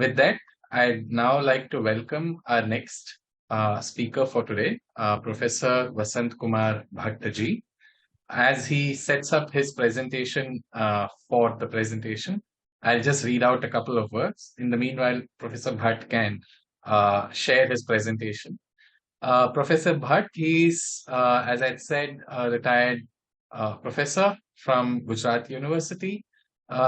With that, I'd now like to welcome our next speaker for today, Professor Vasant Kumar Bhattaji. As he sets up his presentation for the presentation, I'll just read out a couple of words. In the meanwhile, Professor Bhatt can share his presentation. Professor Bhatt, he's, as I said, a retired professor from Gujarat University.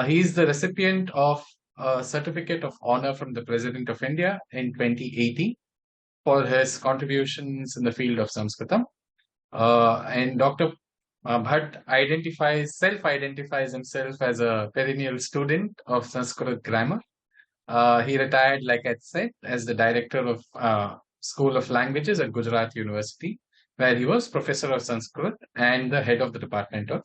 He's the recipient of a Certificate of Honor from the President of India in 2018 for his contributions in the field of Sanskritam. And Dr. Bhatt self-identifies himself as a perennial student of Sanskrit grammar. He retired, like I said, as the director of School of Languages at Gujarat University, where he was professor of Sanskrit and the head of the Department of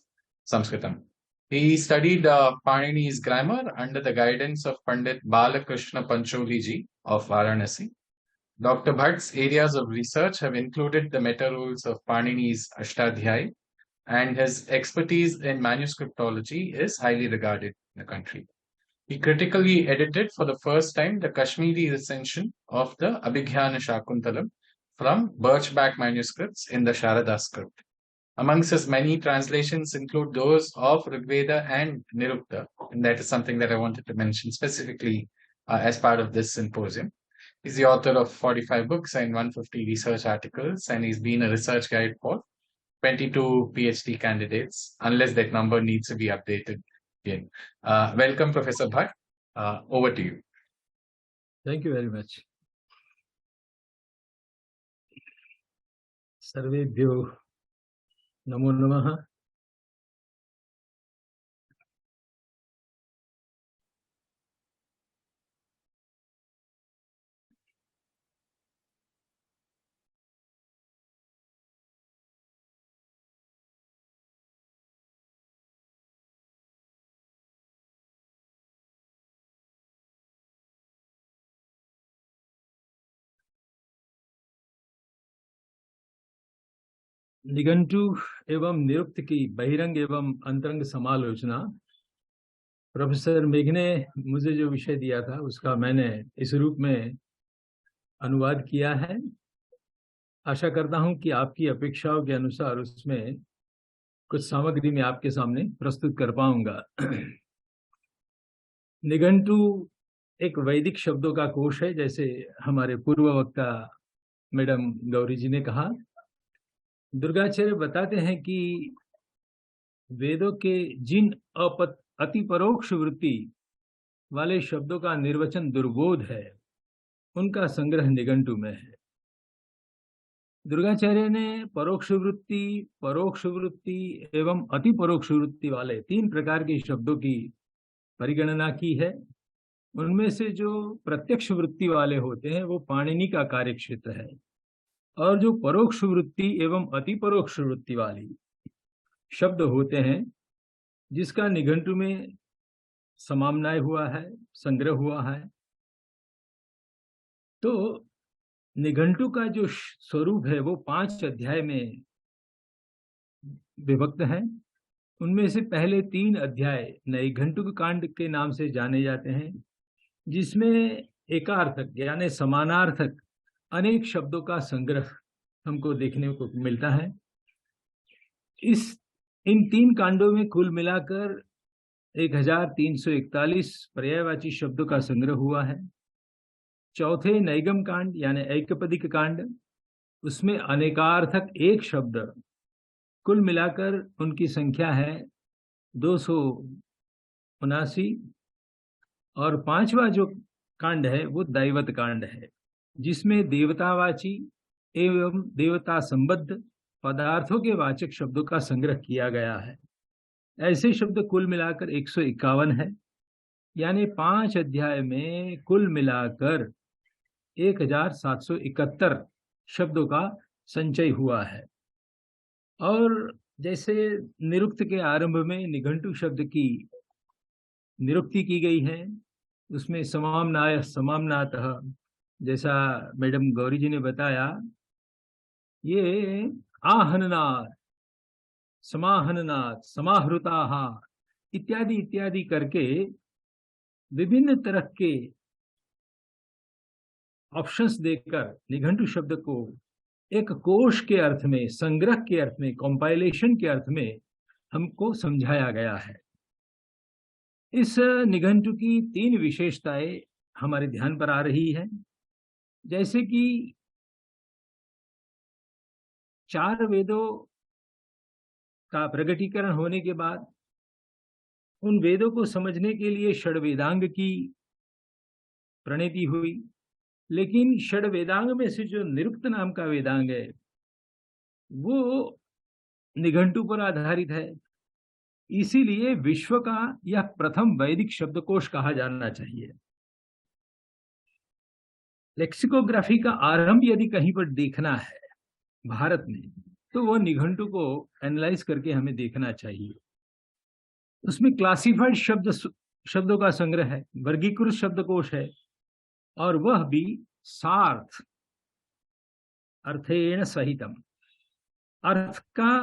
Sanskritam. He studied Panini's grammar under the guidance of Pandit Balakrishna Pancholi ji of Varanasi. Dr. Bhatt's areas of research have included the meta rules of Panini's Ashtadhyayi, and his expertise in manuscriptology is highly regarded in the country. He critically edited for the first time the Kashmiri recension of the Abhigyana Shakuntalam from Birchback manuscripts in the Sharada script. Amongst his many translations include those of Rigveda and Nirukta, and that is something that I wanted to mention specifically as part of this symposium. He's the author of 45 books and 150 research articles, and he's been a research guide for 22 PhD candidates, unless that number needs to be updated again. Welcome, Professor Bhatt. Over to you. Thank you very much. Sarvebhyo Namo Namaha. Nighantu एवं निरुक्त की बहिरंग एवं अंतरंग समालोचना। Professor मेघ ने मुझे जो विषय दिया था उसका मैंने इस रूप में अनुवाद किया है। आशा करता हूं कि आपकी अपेक्षाओं के अनुसार उसमें कुछ सामग्री मैं आपके सामने प्रस्तुत कर पाऊंगा। निघंटु एक वैदिक शब्दों का कोश है, जैसे हमारे पूर्व वक्ता मैडम गौरी जी ने कहा। दुर्गाचार्य बताते हैं कि वेदों के जिन अति परोक्ष वृत्ति वाले शब्दों का निर्वचन दुर्बोध है, उनका संग्रह निघंटु में है। दुर्गाचार्य ने परोक्ष वृत्ति एवं अति परोक्ष वृत्ति वाले 3 प्रकार के शब्दों की परिगणना की है। उनमें से जो प्रत्यक्ष वृत्ति वाले होते हैं वो पाणिनि का कार्यक्षेत्र है, और जो परोक्ष वृत्ति एवं अति परोक्ष वृत्ति वाली शब्द होते हैं, जिसका निघंटु में समाम्नाय हुआ है, संग्रह हुआ है, तो निघंटु का जो स्वरूप है वो 5 अध्याय में विभक्त है। उनमें से पहले 3 अध्याय नैघंटुक कांड के नाम से जाने जाते हैं, जिसमें एकार्थक यानी समानार्थक अनेक शब्दों का संग्रह हमको देखने को मिलता है। इन 3 कांडों में कुल मिलाकर 1341 पर्यायवाची शब्दों का संग्रह हुआ है। चौथे नैगम कांड यानी ऐकपदिक कांड, उसमें अनेकार्थक एक शब्द, कुल मिलाकर उनकी संख्या है 279। और 5वां जो कांड है वो दैवत कांड है, जिसमें देवतावाची एवं देवता संबद्ध पदार्थों के वाचक शब्दों का संग्रह किया गया है। ऐसे शब्द कुल मिलाकर 151 है, यानी 5 अध्याय में कुल मिलाकर 1771 शब्दों का संचय हुआ है। और जैसे निरुक्त के आरंभ में निघंटु शब्द की निरुक्ति की गई है, उसमें समाम्नाय समाम्नातः, जैसा मैडम गौरी जी ने बताया, ये आहननाथ, समाहननाथ, समाहृताः इत्यादि इत्यादि करके विभिन्न तरह के ऑप्शंस देकर निघंटु शब्द को एक कोश के अर्थ में, संग्रह के अर्थ में, कंपाइलेशन के अर्थ में हमको समझाया गया है। इस निघंटु की 3 विशेषताएं हमारे ध्यान पर आ रही है। जैसे कि 4 वेदों का प्रगटीकरण होने के बाद उन वेदों को समझने के लिए षड वेदांग की प्रणीति हुई, लेकिन षड वेदांग में से जो निरुक्त नाम का वेदांग है वो निघंटु पर आधारित है। इसीलिए विश्व का यह प्रथम वैदिक शब्दकोश कहा जाना चाहिए। लेक्सिकोग्राफी का आरंभ यदि कहीं पर देखना है भारत में, तो वो निघंटु को एनालाइज करके हमें देखना चाहिए। उसमें क्लासिफाइड शब्दों का संग्रह है, वर्गीकृत शब्दकोश है, और वह भी सार्थ अर्थेन सहितम, अर्थ का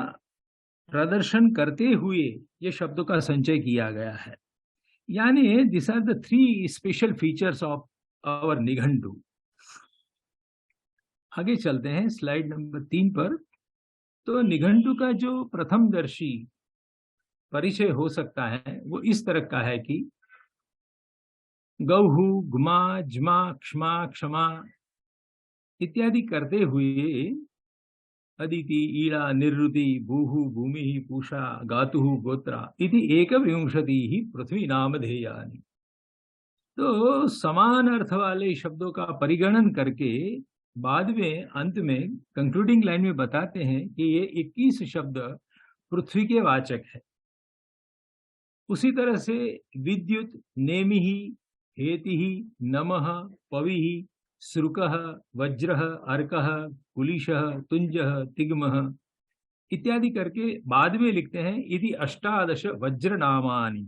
प्रदर्शन करते हुए ये शब्दों का संचय किया गया है। यानी this are the 3 special features of our Nighantu. आगे चलते हैं स्लाइड नंबर 3 पर। तो निघंटु का जो प्रथमदर्शी परिचय हो सकता है वो इस तरह का है कि गौहु, गुमा, जमा, क्षमा, क्षमा इत्यादि करते हुए अदिति, ईड़ा, निरुति, भूहु, भूमि, पूषा, गातु, गोत्रा इति 21 पृथ्वी नामधेयानि। तो समान अर्थ वाले शब्दों का परिगणन करके बाद में अंत में कंक्लूडिंग लाइन में बताते हैं कि ये 21 शब्द पृथ्वी के वाचक है। उसी तरह से विद्युत, नेमिहि, हेतिहि, नमः, पविहि, श्रुकः, वज्रः, अर्कः, कुलिशः, तुंजः, तिग्मः इत्यादि करके बाद में लिखते हैं इति 18 वज्र नामानि।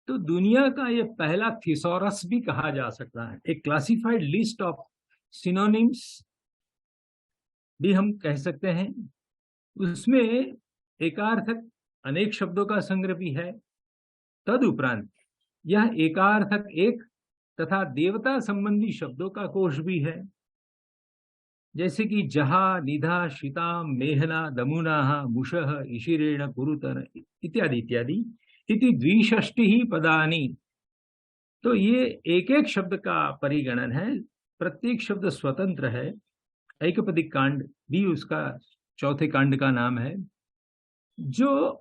तो दुनिया का ये पहला थिसॉरस भी कहा जा सकता है। एक क्लासिफाइड लिस्ट ऑफ सिनोनिम्स भी हम कह सकते हैं। उसमें एकार्थक अनेक शब्दों का संग्रह भी है। तदुपरांत यह एकार्थक एक तथा देवता संबंधी शब्दों का कोश भी है, जैसे कि जहा, निधा, शिताम, मेहना, दमुना, मुषः, इशिरेण, कुरुतन इत्यादि इत्यादि इति 62 पदानि। तो ये एक एक शब्द का परिगणन है, प्रत्येक शब्द स्वतंत्र है। ऐकपदिक कांड भी उसका चौथे कांड का नाम है, जो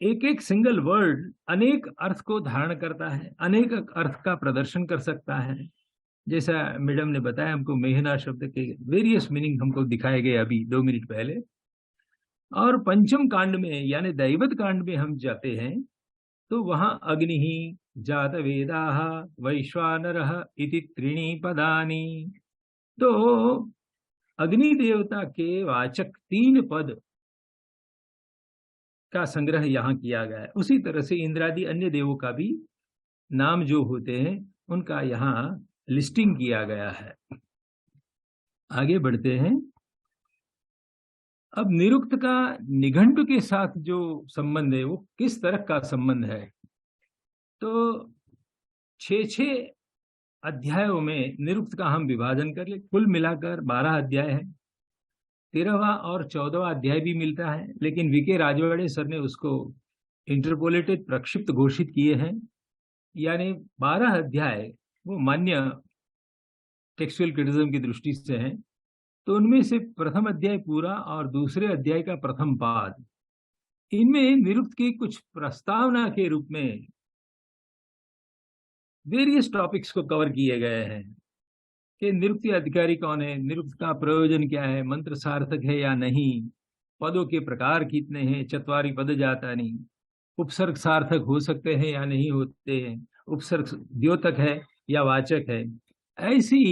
एक एक सिंगल वर्ड अनेक अर्थ को धारण करता है, अनेक अर्थ का प्रदर्शन कर सकता है। जैसा मैडम ने बताया, हमको मेहना शब्द के वेरियस मीनिंग हमको दिखाए गए अभी 2 मिनट पहले। और पंचम कांड में यानी दैवत कांड में हम जाते हैं तो वहां अग्नि ही, जात वेदाः, वैश्वानरः इति 3 पदानि। तो अग्नि देवता के वाचक 3 पद का संग्रह यहाँ किया गया है। उसी तरह से इंद्रादि अन्य देवों का भी नाम जो होते हैं उनका यहाँ लिस्टिंग किया गया है। आगे बढ़ते हैं। अब निरुक्त का निघंटु के साथ जो संबंध है वो किस तरह का संबंध है? तो 6 अध्यायों में निरुक्त का हम विभाजन कर ले, कुल मिलाकर 12 अध्याय है। 13वां और 14वां अध्याय भी मिलता है, लेकिन वीके राजवाड़े सर ने उसको इंटरपोलेटेड प्रक्षिप्त घोषित किए हैं। यानी 12 अध्याय वो मान्य टेक्सुअल क्रिटिसिज्म की दृष्टि से हैं। तो उनमें से प्रथम अध्याय पूरा और दूसरे अध्याय का प्रथम पाद, इनमें निरुक्त की कुछ प्रस्तावना के रूप में वेरियस टॉपिक्स को कवर किए गए हैं कि निरुक्त अधिकारी कौन है, निरुक्त का प्रयोजन क्या है, मंत्र सार्थक है या नहीं, पदों के प्रकार कितने हैं, चत्वारी पद जातानि, उपसर्ग सार्थक हो सकते हैं या नहीं होते हैं, उपसर्ग द्योतक है या वाचक है। ऐसी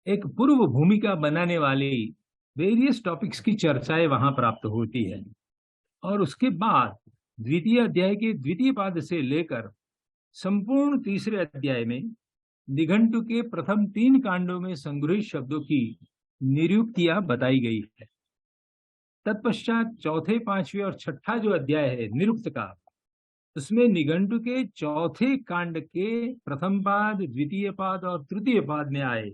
एक पूर्व भूमिका बनाने वाली वेरियस टॉपिक्स की चर्चाएं वहां प्राप्त होती है। और उसके बाद द्वितीय अध्याय के द्वितीय पाद से लेकर संपूर्ण तीसरे अध्याय में निघंटु के प्रथम 3 कांडों में संग्रहित शब्दों की निरुक्तियां बताई गई है। तत्पश्चात चौथे, 5वें और 6ठा जो अध्याय है निरुक्त का, उसमें निघंटु के चौथे कांड के प्रथम पाद, द्वितीय पाद और तृतीय पाद में आए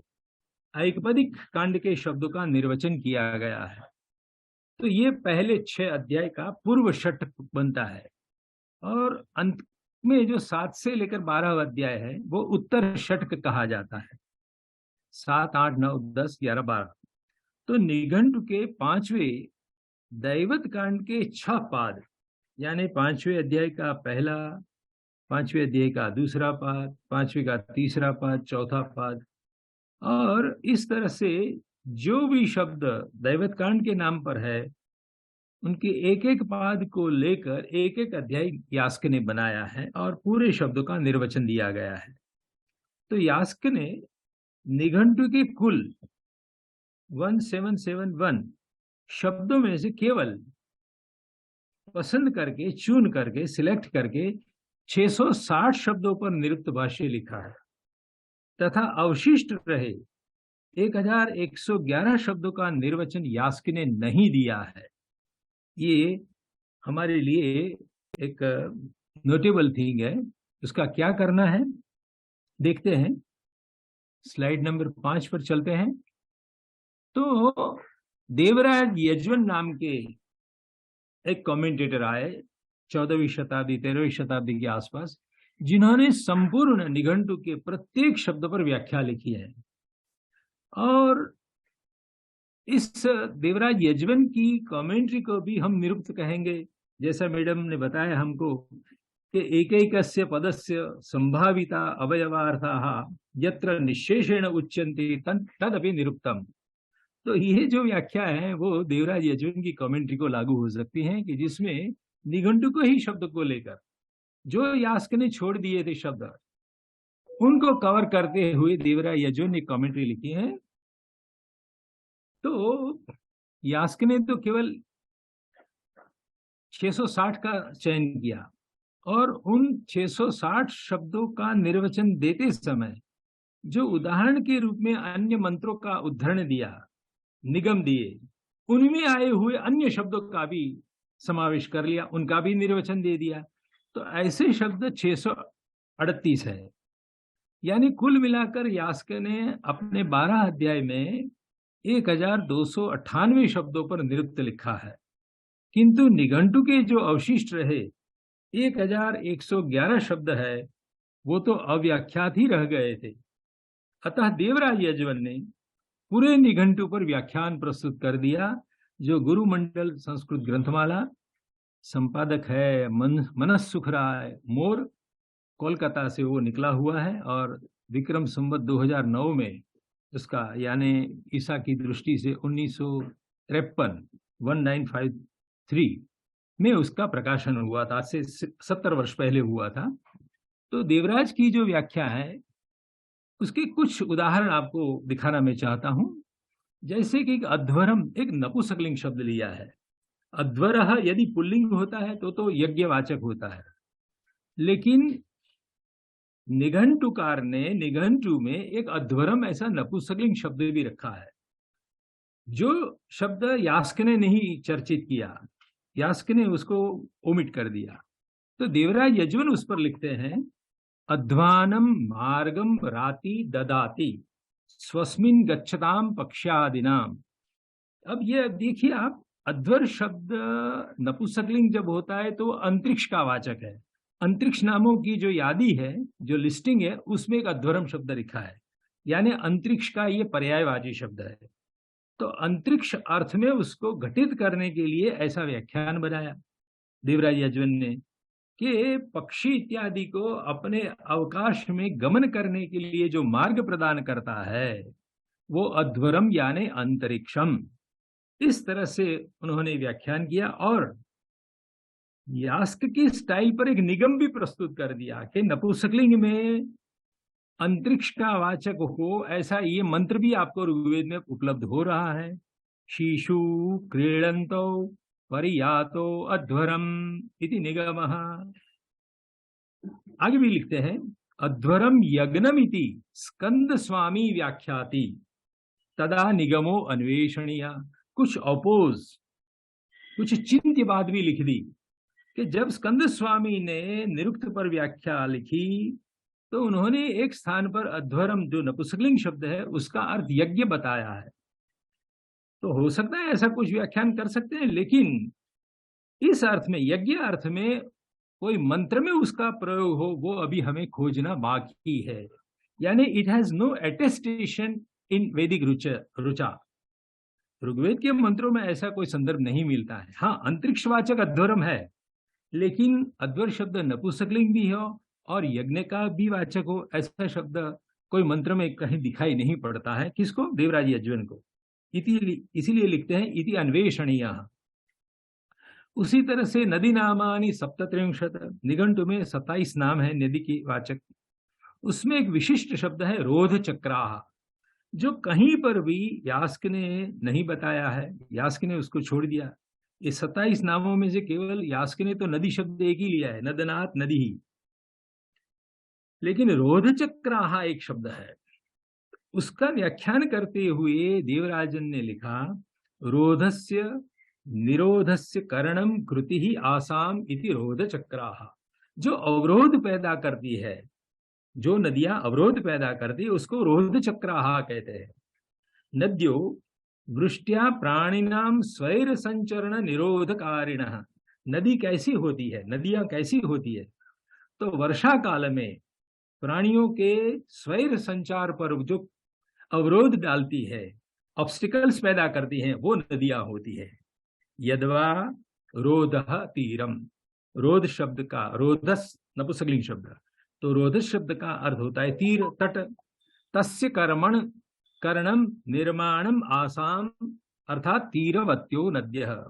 ऐकपदिक कांड के शब्दों का निर्वचन किया गया है। तो ये पहले 6 अध्याय का पूर्व षट बनता है, और अंत में जो 7 से लेकर 12 अध्याय है वो उत्तर षटक कहा जाता है। 7, 8, 9, 10, 11, 12। तो निघंटु के 5वें दैवत कांड के 6 पाद, यानी 5वें अध्याय का पहला, 5वें अध्याय का दूसरा पाद, 5वें का तीसरा पाद, चौथा पाद, और इस तरह से जो भी शब्द दैवत कांड के नाम पर है उनके एक एक पाद को लेकर एक एक अध्याय यास्क ने बनाया है और पूरे शब्दों का निर्वचन दिया गया है। तो यास्क ने निघंटु के कुल 1771 शब्दों में से केवल पसंद करके, चुन करके, सिलेक्ट करके 660 शब्दों पर निरुक्त भाष्य लिखा है, तथा अवशिष्ट रहे 1111 शब्दों का निर्वचन यास्क ने नहीं दिया है। ये हमारे लिए एक नोटेबल थिंग है। उसका क्या करना है देखते हैं। स्लाइड नंबर 5 पर चलते हैं। तो देवराज यजवन नाम के एक कमेंटेटर आए 14वीं शताब्दी 13वीं शताब्दी के आसपास, जिन्होंने संपूर्ण निघंटु के प्रत्येक शब्द पर व्याख्या लिखी है। और इस देवराज यजवन की कमेंट्री को भी हम निरुक्त कहेंगे। जैसा मैडम ने बताया हमको कि एकैकस्य पदस्य संभाविता अवयवार्थाः यत्र निशेषेण उच्यन्ते तदपि निरुक्तम। तो ये जो व्याख्या है वो देवराज यजवन की कमेंट्री को लागू हो सकती है, कि जिसमें निघंटु को ही शब्द को लेकर जो यास्क ने छोड़ दिए थे शब्द, उनको कवर करते हुए देवराज यजवन ने कमेंट्री लिखी है। तो यास्क ने तो केवल 660 का चयन किया, और उन 660 शब्दों का निर्वचन देते समय जो उदाहरण के रूप में अन्य मंत्रों का उद्धरण दिया, निगम दिए, उनमें आए हुए अन्य शब्दों का भी समावेश कर लिया, उनका भी निर्वचन दे दिया। तो ऐसे शब्द 638 है। यानी कुल मिलाकर यास्क ने अपने 12 अध्याय में 1298 शब्दों पर निरुक्त लिखा है, किंतु निघंटु के जो अवशिष्ट रहे 1111 शब्द है वो तो अव्याख्यात ही रह गए थे। अतः देवराज यजवन ने पूरे निघंटु पर व्याख्यान प्रस्तुत कर दिया, जो गुरुमंडल संस्कृत ग्रंथमाला, संपादक है मनस सुखराय मोर, कोलकाता से वो निकला हुआ है, और विक्रम संवत 2009 में उसका, यानी ईसा की दृष्टि से 1953 में उसका प्रकाशन हुआ था। आज से 70 वर्ष पहले हुआ था। तो देवराज की जो व्याख्या है उसके कुछ उदाहरण आपको दिखाना मैं चाहता हूं। जैसे कि अध्वरम एक नपुंसकलिंग शब्द लिया है। अध्वरः यदि पुल्लिंग होता है तो यज्ञवाचक होता है, लेकिन निघंटुकार ने निघंटु में एक अध्वरम ऐसा नपुंसकलिंग शब्द भी रखा है, जो शब्द यास्क ने नहीं चर्चित किया, यास्क ने उसको ओमिट कर दिया। तो देवराज यजवन उस पर लिखते हैं, अध्वानम मार्गम राति ददाति स्वस्मिन गच्छताम पक्षादिनाम। अब ये देखिए आप, अध्वर शब्द नपुंसकलिंग जब होता है तो अंतरिक्ष का वाचक है। अंतरिक्ष नामों की जो यादी है, जो लिस्टिंग है, उसमें एक अध्वरम शब्द लिखा है, यानी अंतरिक्ष का ये पर्यायवाची शब्द है। तो अंतरिक्ष अर्थ में उसको घटित करने के लिए ऐसा व्याख्यान बनाया देवराज यजवन ने, कि पक्षी इत्यादि को अपने अवकाश में गमन करने के लिए जो मार्ग प्रदान करता है वो अध्वरम यानी अंतरिक्षम। इस तरह से उन्होंने व्याख्यान किया, और यास्क की स्टाइल पर एक निगम भी प्रस्तुत कर दिया कि नपुंसकलिंग में अंतरिक्ष का वाचक हो, ऐसा ये मंत्र भी आपको ऋग्वेद में उपलब्ध हो रहा है। शीशु क्रीडंतो परियातो अध्वरम इति निगमः। आगे भी लिखते हैं, अध्वरम यज्ञम इति स्कंद स्वामी व्याख्याति तदा निगमो अन्वेषणीय। कुछ अपोज, कुछ चिंत्य बात भी लिख दी कि जब स्कंद स्वामी ने निरुक्त पर व्याख्या लिखी तो उन्होंने एक स्थान पर अध्वरम जो नपुंसकलिंग शब्द है उसका अर्थ यज्ञ बताया है। तो हो सकता है ऐसा कुछ व्याख्यान कर सकते हैं, लेकिन इस अर्थ में, यज्ञ अर्थ में कोई मंत्र में उसका प्रयोग हो वो अभी हमें खोजना बाकी है। यानी इट हैज नो अटेस्टेशन इन वैदिक रुचा। ऋग्वेद के मंत्रों में ऐसा कोई संदर्भ नहीं मिलता है। हाँ, अंतरिक्षवाचक अध्वरम है, लेकिन अध्वर शब्द नपुंसकलिंग भी हो और यज्ञ का भी वाचक हो, ऐसा शब्द कोई मंत्र में कहीं दिखाई नहीं पड़ता है। किसको? देवराज यज्वन को। इसीलिए लिखते हैं इति अन्वेषणीय। उसी तरह से नदी नामानि सप्तत्रिंशत्, निघंटु में 27 नाम है नदी के वाचक। उसमें एक विशिष्ट शब्द है रोध चक्राह, जो कहीं पर भी यास्क ने नहीं बताया है, यास्क ने उसको छोड़ दिया। इस 27 नामों में से केवल यास्क ने तो नदी शब्द एक ही लिया है, नदनाथ नदी ही, लेकिन रोध चक्राह एक शब्द है। उसका व्याख्यान करते हुए देवराजन ने लिखा रोधस्य निरोधस्य करणम कृति ही आसाम इति रोध चक्राह। जो अवरोध पैदा करती है, जो नदियां अवरोध पैदा करती है, उसको रोध चक्राह कहते हैं। नद्यो वृष्ट्या प्राणिनाम स्वैर संचरण निरोधकारिणः। नदी कैसी होती है, नदियां कैसी होती है? तो वर्षा काल में प्राणियों के स्वैर संचार पर जो अवरोध डालती है, ऑब्स्टिकल्स पैदा करती हैं, वो नदियां होती है। यद्वा रोधः तीरम, रोध शब्द का, रोधस नपुंसकलिंग शब्द, तो रोधस शब्द का अर्थ होता है तीर, तट। तस्य करणम निर्माणम आसाम, अर्थात तीरवत्यो नद्यः।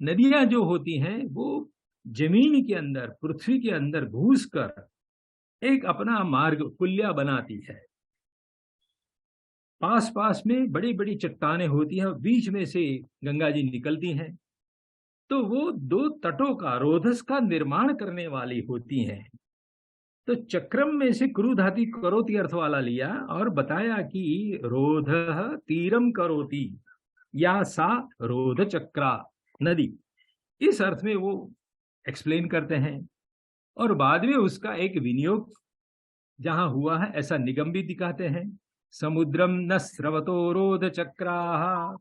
नदियां जो होती हैं वो जमीन के अंदर, पृथ्वी के अंदर घुसकर एक अपना मार्ग, कुल्या बनाती है। पास पास में बड़ी बड़ी चट्टानें होती हैं, बीच में से गंगा जी निकलती हैं, तो वो दो तटों का, रोधस का निर्माण करने वाली होती हैं। तो चक्रम में से क्रू धातु करोति अर्थ वाला लिया और बताया कि रोध तीरम करोति, या सा रोध चक्रा नदी, इस अर्थ में वो एक्सप्लेन करते हैं। और बाद में उसका एक विनियोग जहां हुआ है ऐसा निगम भी दिखाते हैं। समुद्रम न स्रवतो रोध चक्राः,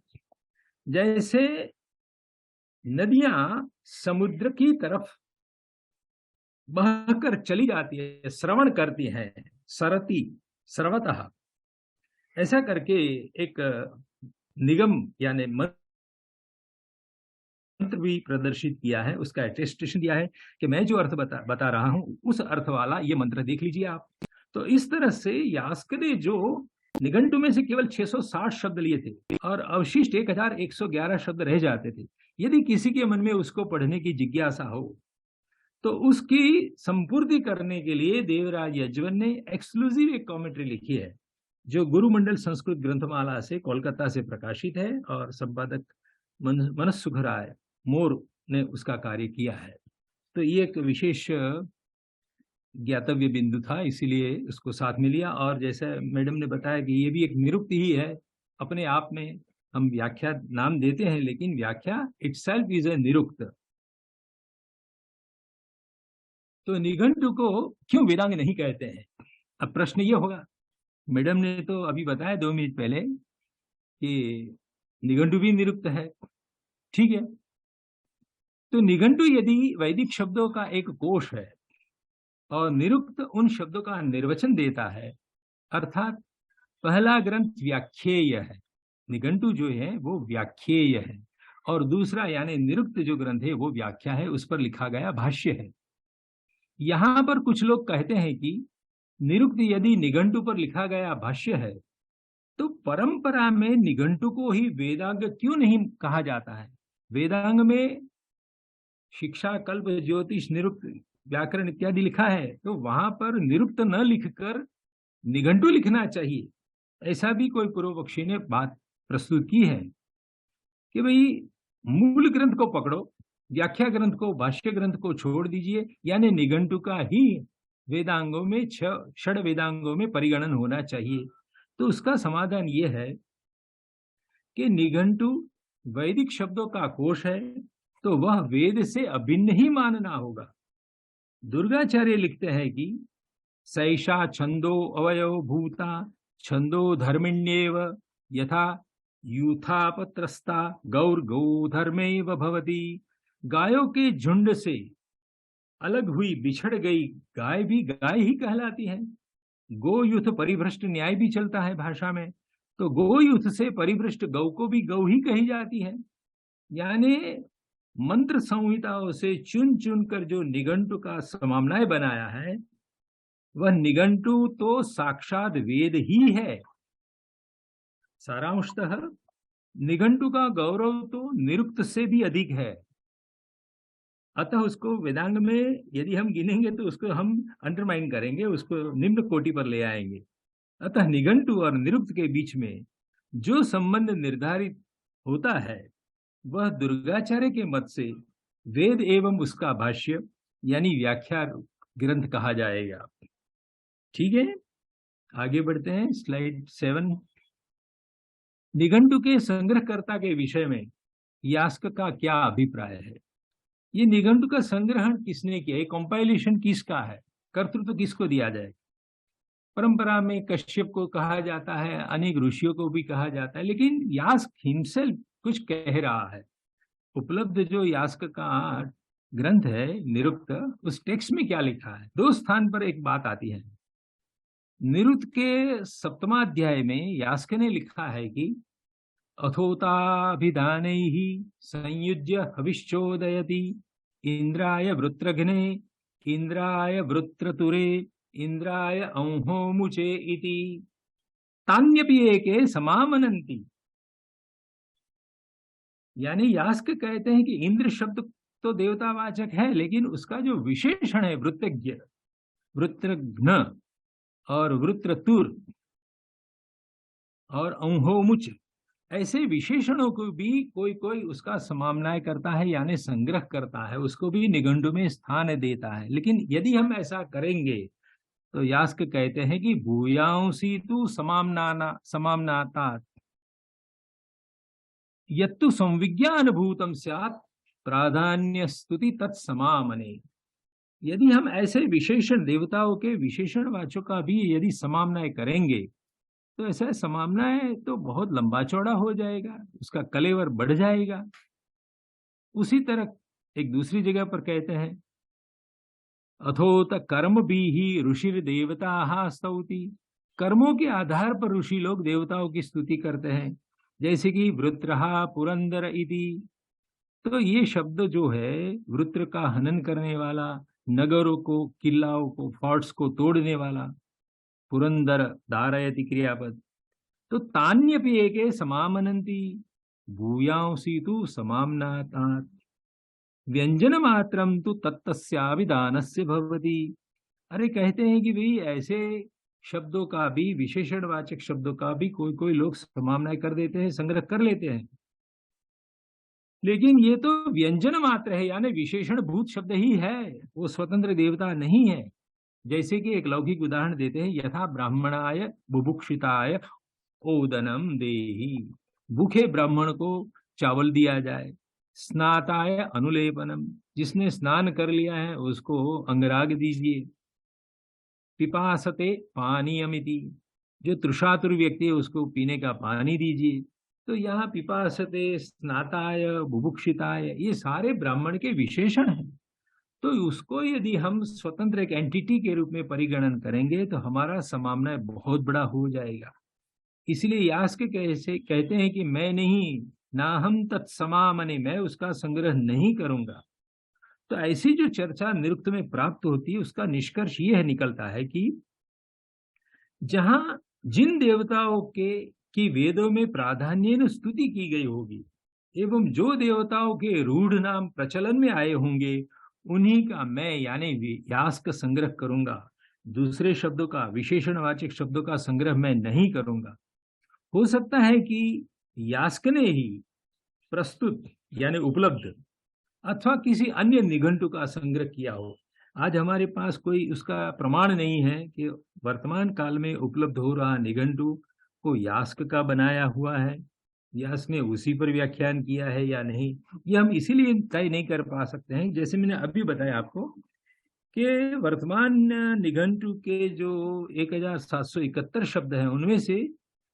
जैसे नदियां समुद्र की तरफ बहकर चली जाती है, श्रवण करती हैं, सरती स्रवतः, ऐसा करके एक निगम यानी मंत्र भी प्रदर्शित किया है, उसका अटेस्टेशन दिया है कि मैं जो अर्थ बता रहा हूं उस अर्थ वाला ये मंत्र देख लीजिए आप। तो इस तरह से यास्क ने जो निघंटु में से केवल 660 शब्द लिए थे और अवशिष्ट 1111 शब्द रह जाते थे। यदि किसी के मन में उसको पढ़ने की जिज्ञासा हो तो उसकी संपूर्ति करने के लिए देवराज यज्वन ने एक्सक्लूसिव एक कमेंट्री लिखी है, जो गुरुमंडल संस्कृत ग्रंथमाला से कोलकाता से प्रकाशित है और संपादक मनसुखराय मोर ने उसका कार्य किया है। तो ये एक विशेष ज्ञातव्य बिंदु था, इसीलिए उसको साथ में लिया। और जैसे मैडम ने बताया कि ये भी एक निरुक्ति ही है अपने आप में। हम व्याख्या नाम देते हैं, लेकिन व्याख्या इटसेल्फ इज ए निरुक्त। तो निघंटु को क्यों वेदांग नहीं कहते हैं? अब प्रश्न ये होगा, मैडम ने तो अभी बताया 2 मिनट पहले कि निघंटु भी निरुक्त है, ठीक है। तो निघंटु यदि वैदिक शब्दों का एक कोश है और निरुक्त उन शब्दों का निर्वचन देता है, अर्थात पहला ग्रंथ व्याख्येय है, निघंटु जो है वो व्याख्येय है, और दूसरा यानी निरुक्त जो ग्रंथ है वो व्याख्या है, उस पर लिखा गया भाष्य है। यहां पर कुछ लोग कहते हैं कि निरुक्त यदि निघंटु पर लिखा गया भाष्य है तो परंपरा में निघंटु को ही वेदांग क्यों नहीं कहा जाता है? वेदांग में शिक्षा, कल्प, ज्योतिष, निरुक्त, व्याकरण इत्यादि लिखा है, तो वहां पर निरुक्त न लिखकर निघंटु लिखना चाहिए। ऐसा भी कोई पूर्व पक्षी ने बात प्रस्तुत की है कि भाई मूल ग्रंथ को पकड़ो, व्याख्या ग्रंथ को, भाष्य ग्रंथ को छोड़ दीजिए, यानी निघंटु का ही वेदांगों में, 6 वेदांगों में परिगणन होना चाहिए। तो उसका समाधान ये है कि निघंटु वैदिक शब्दों का कोश है तो वह वेद से अभिन्न ही मानना होगा। दुर्गाचार्य लिखते हैं कि सैषा छंदो अवयव भूता छंदो धर्मिण्येव यथा यूथापत्रस्ता गौर गौ धर्मेव भवति। गायों के झुंड से अलग हुई बिछड़ गई गाय भी गाय ही कहलाती है। गोयुथ परिभ्रष्ट न्याय भी चलता है भाषा में, तो गोयुथ से परिभ्रष्ट गौ को भी गौ ही कही जाती है। यानी मंत्र संहिताओं से चुन चुन कर जो निघंटु का समाम्नाय बनाया है, वह निघंटु तो साक्षात वेद ही है। सारांशतः निघंटु का गौरव तो निरुक्त से भी अधिक है। अतः उसको वेदांग में यदि हम गिनेंगे तो उसको हम अंडरमाइन करेंगे, उसको निम्न कोटि पर ले आएंगे। अतः निघंटु और निरुक्त के बीच में जो संबंध निर्धारित होता है वह दुर्गाचार्य के मत से वेद एवं उसका भाष्य यानी व्याख्या ग्रंथ कहा जाएगा। ठीक है, आगे बढ़ते हैं। स्लाइड 7। निघंटु के संग्रहकर्ता के विषय में यास्क का क्या अभिप्राय है? ये निघंटु का संग्रहण किसने किया? कंपाइलेशन किसका है? कर्तृत्व किसको दिया जाए? परंपरा में कश्यप को कहा जाता है, अनेक ऋषियों को भी कहा जाता है, लेकिन यास्क हिमसेल्फ कुछ कह रहा है। उपलब्ध जो यास्क का ग्रंथ है निरुक्त, उस टेक्स्ट में क्या लिखा है? दो स्थान पर एक बात आती है। निरुक्त के 7वां में यास्क ने लिखा है कि अथोताभिधानैः संयुज्य हविश्चोदयति इंद्राय वृत्रघ्ने इंद्राय वृत्रतुरे इंद्राय अंहोमुचे इति तान्यपि एके समामनन्ति। यानी यास्क कहते हैं कि इंद्र शब्द तो देवतावाचक है, लेकिन उसका जो विशेषण है वृत्रज्ञ, वृत्रघ्न और वृत्रतुर और अंहोमुच, ऐसे विशेषणों को भी कोई कोई उसका समाम्नाय करता है यानी संग्रह करता है, उसको भी निघंटु में स्थान देता है। लेकिन यदि हम ऐसा करेंगे तो यास्क कहते हैं कि भूयांसी तु समाम्नाता यत्तु संविज्ञान भूतम स्यात् प्राधान्य स्तुति तत्समामने। यदि हम ऐसे विशेषण देवताओं के विशेषण वाचों का भी यदि समाम्नाय करेंगे तो ऐसा समाम्नाय तो बहुत लंबा चौड़ा हो जाएगा, उसका कलेवर बढ़ जाएगा। उसी तरह एक दूसरी जगह पर कहते हैं अथोत कर्म भी ही ऋषि देवता स्तौति। कर्मों के आधार पर ऋषि लोग देवताओं की स्तुति करते हैं, जैसे कि वृत्रहा पुरंदर इति। तो ये शब्द जो है वृत्र का हनन करने वाला, नगरों को, किल्लाओं को, फोर्ट्स को तोड़ने वाला, पुरंदर धारयति क्रियापद। तो तान्यपि एके समामनन्ति भूयांसी तु समाम्नातात् व्यंजन मात्रम तु तत्तस्याभिधानस्य भवति। अरे कहते हैं कि भाई ऐसे शब्दों का भी, विशेषणवाचक शब्दों का भी कोई कोई लोग समाम्नाय कर देते हैं, संग्रह कर लेते हैं, लेकिन ये तो व्यंजन मात्र है, यानी विशेषण भूत शब्द ही है, वो स्वतंत्र देवता नहीं है। जैसे कि एक लौकिक उदाहरण देते हैं, यथा ब्राह्मणाय बुभुक्षिताय ओदनम देहि। भूखे ब्राह्मण को चावल दिया जाए। स्नाताय अनुलेपनम, जिसने स्नान कर लिया है उसको अंगराग दीजिए। पिपासते पानीयमिति, जो तृषातुर व्यक्ति है उसको पीने का पानी दीजिए। तो यहाँ पिपासते, स्नाताय, बुभुक्षिताय, ये सारे ब्राह्मण के विशेषण हैं। तो उसको यदि हम स्वतंत्र एक एंटिटी के रूप में परिगणन करेंगे तो हमारा समाम्नाय बहुत बड़ा हो जाएगा। इसलिए यास्क कैसे कहते हैं कि मैं नहीं, ना हम तत्समामने, मैं उसका संग्रह नहीं करूंगा। तो ऐसी जो चर्चा निरुक्त में प्राप्त होती है उसका निष्कर्ष यह निकलता है कि जहां जिन देवताओं के की वेदों में प्राधान्य स्तुति की गई होगी एवं जो देवताओं के रूढ़ नाम प्रचलन में आए होंगे उन्हीं का मैं यानी यास्क संग्रह करूंगा। दूसरे शब्दों का, विशेषणवाचक शब्दों का संग्रह मैं नहीं करूंगा। हो सकता है कि यास्क ने ही प्रस्तुत यानी उपलब्ध अथवा किसी अन्य निघंटु का संग्रह किया हो। आज हमारे पास कोई उसका प्रमाण नहीं है कि वर्तमान काल में उपलब्ध हो रहा निघंटु को यास्क का बनाया हुआ है व्यास ने उसी पर व्याख्यान किया है या नहीं, ये हम इसीलिए तय नहीं कर पा सकते हैं। जैसे मैंने अभी बताया आपको कि वर्तमान निघंटु के जो 1771 शब्द हैं, उनमें से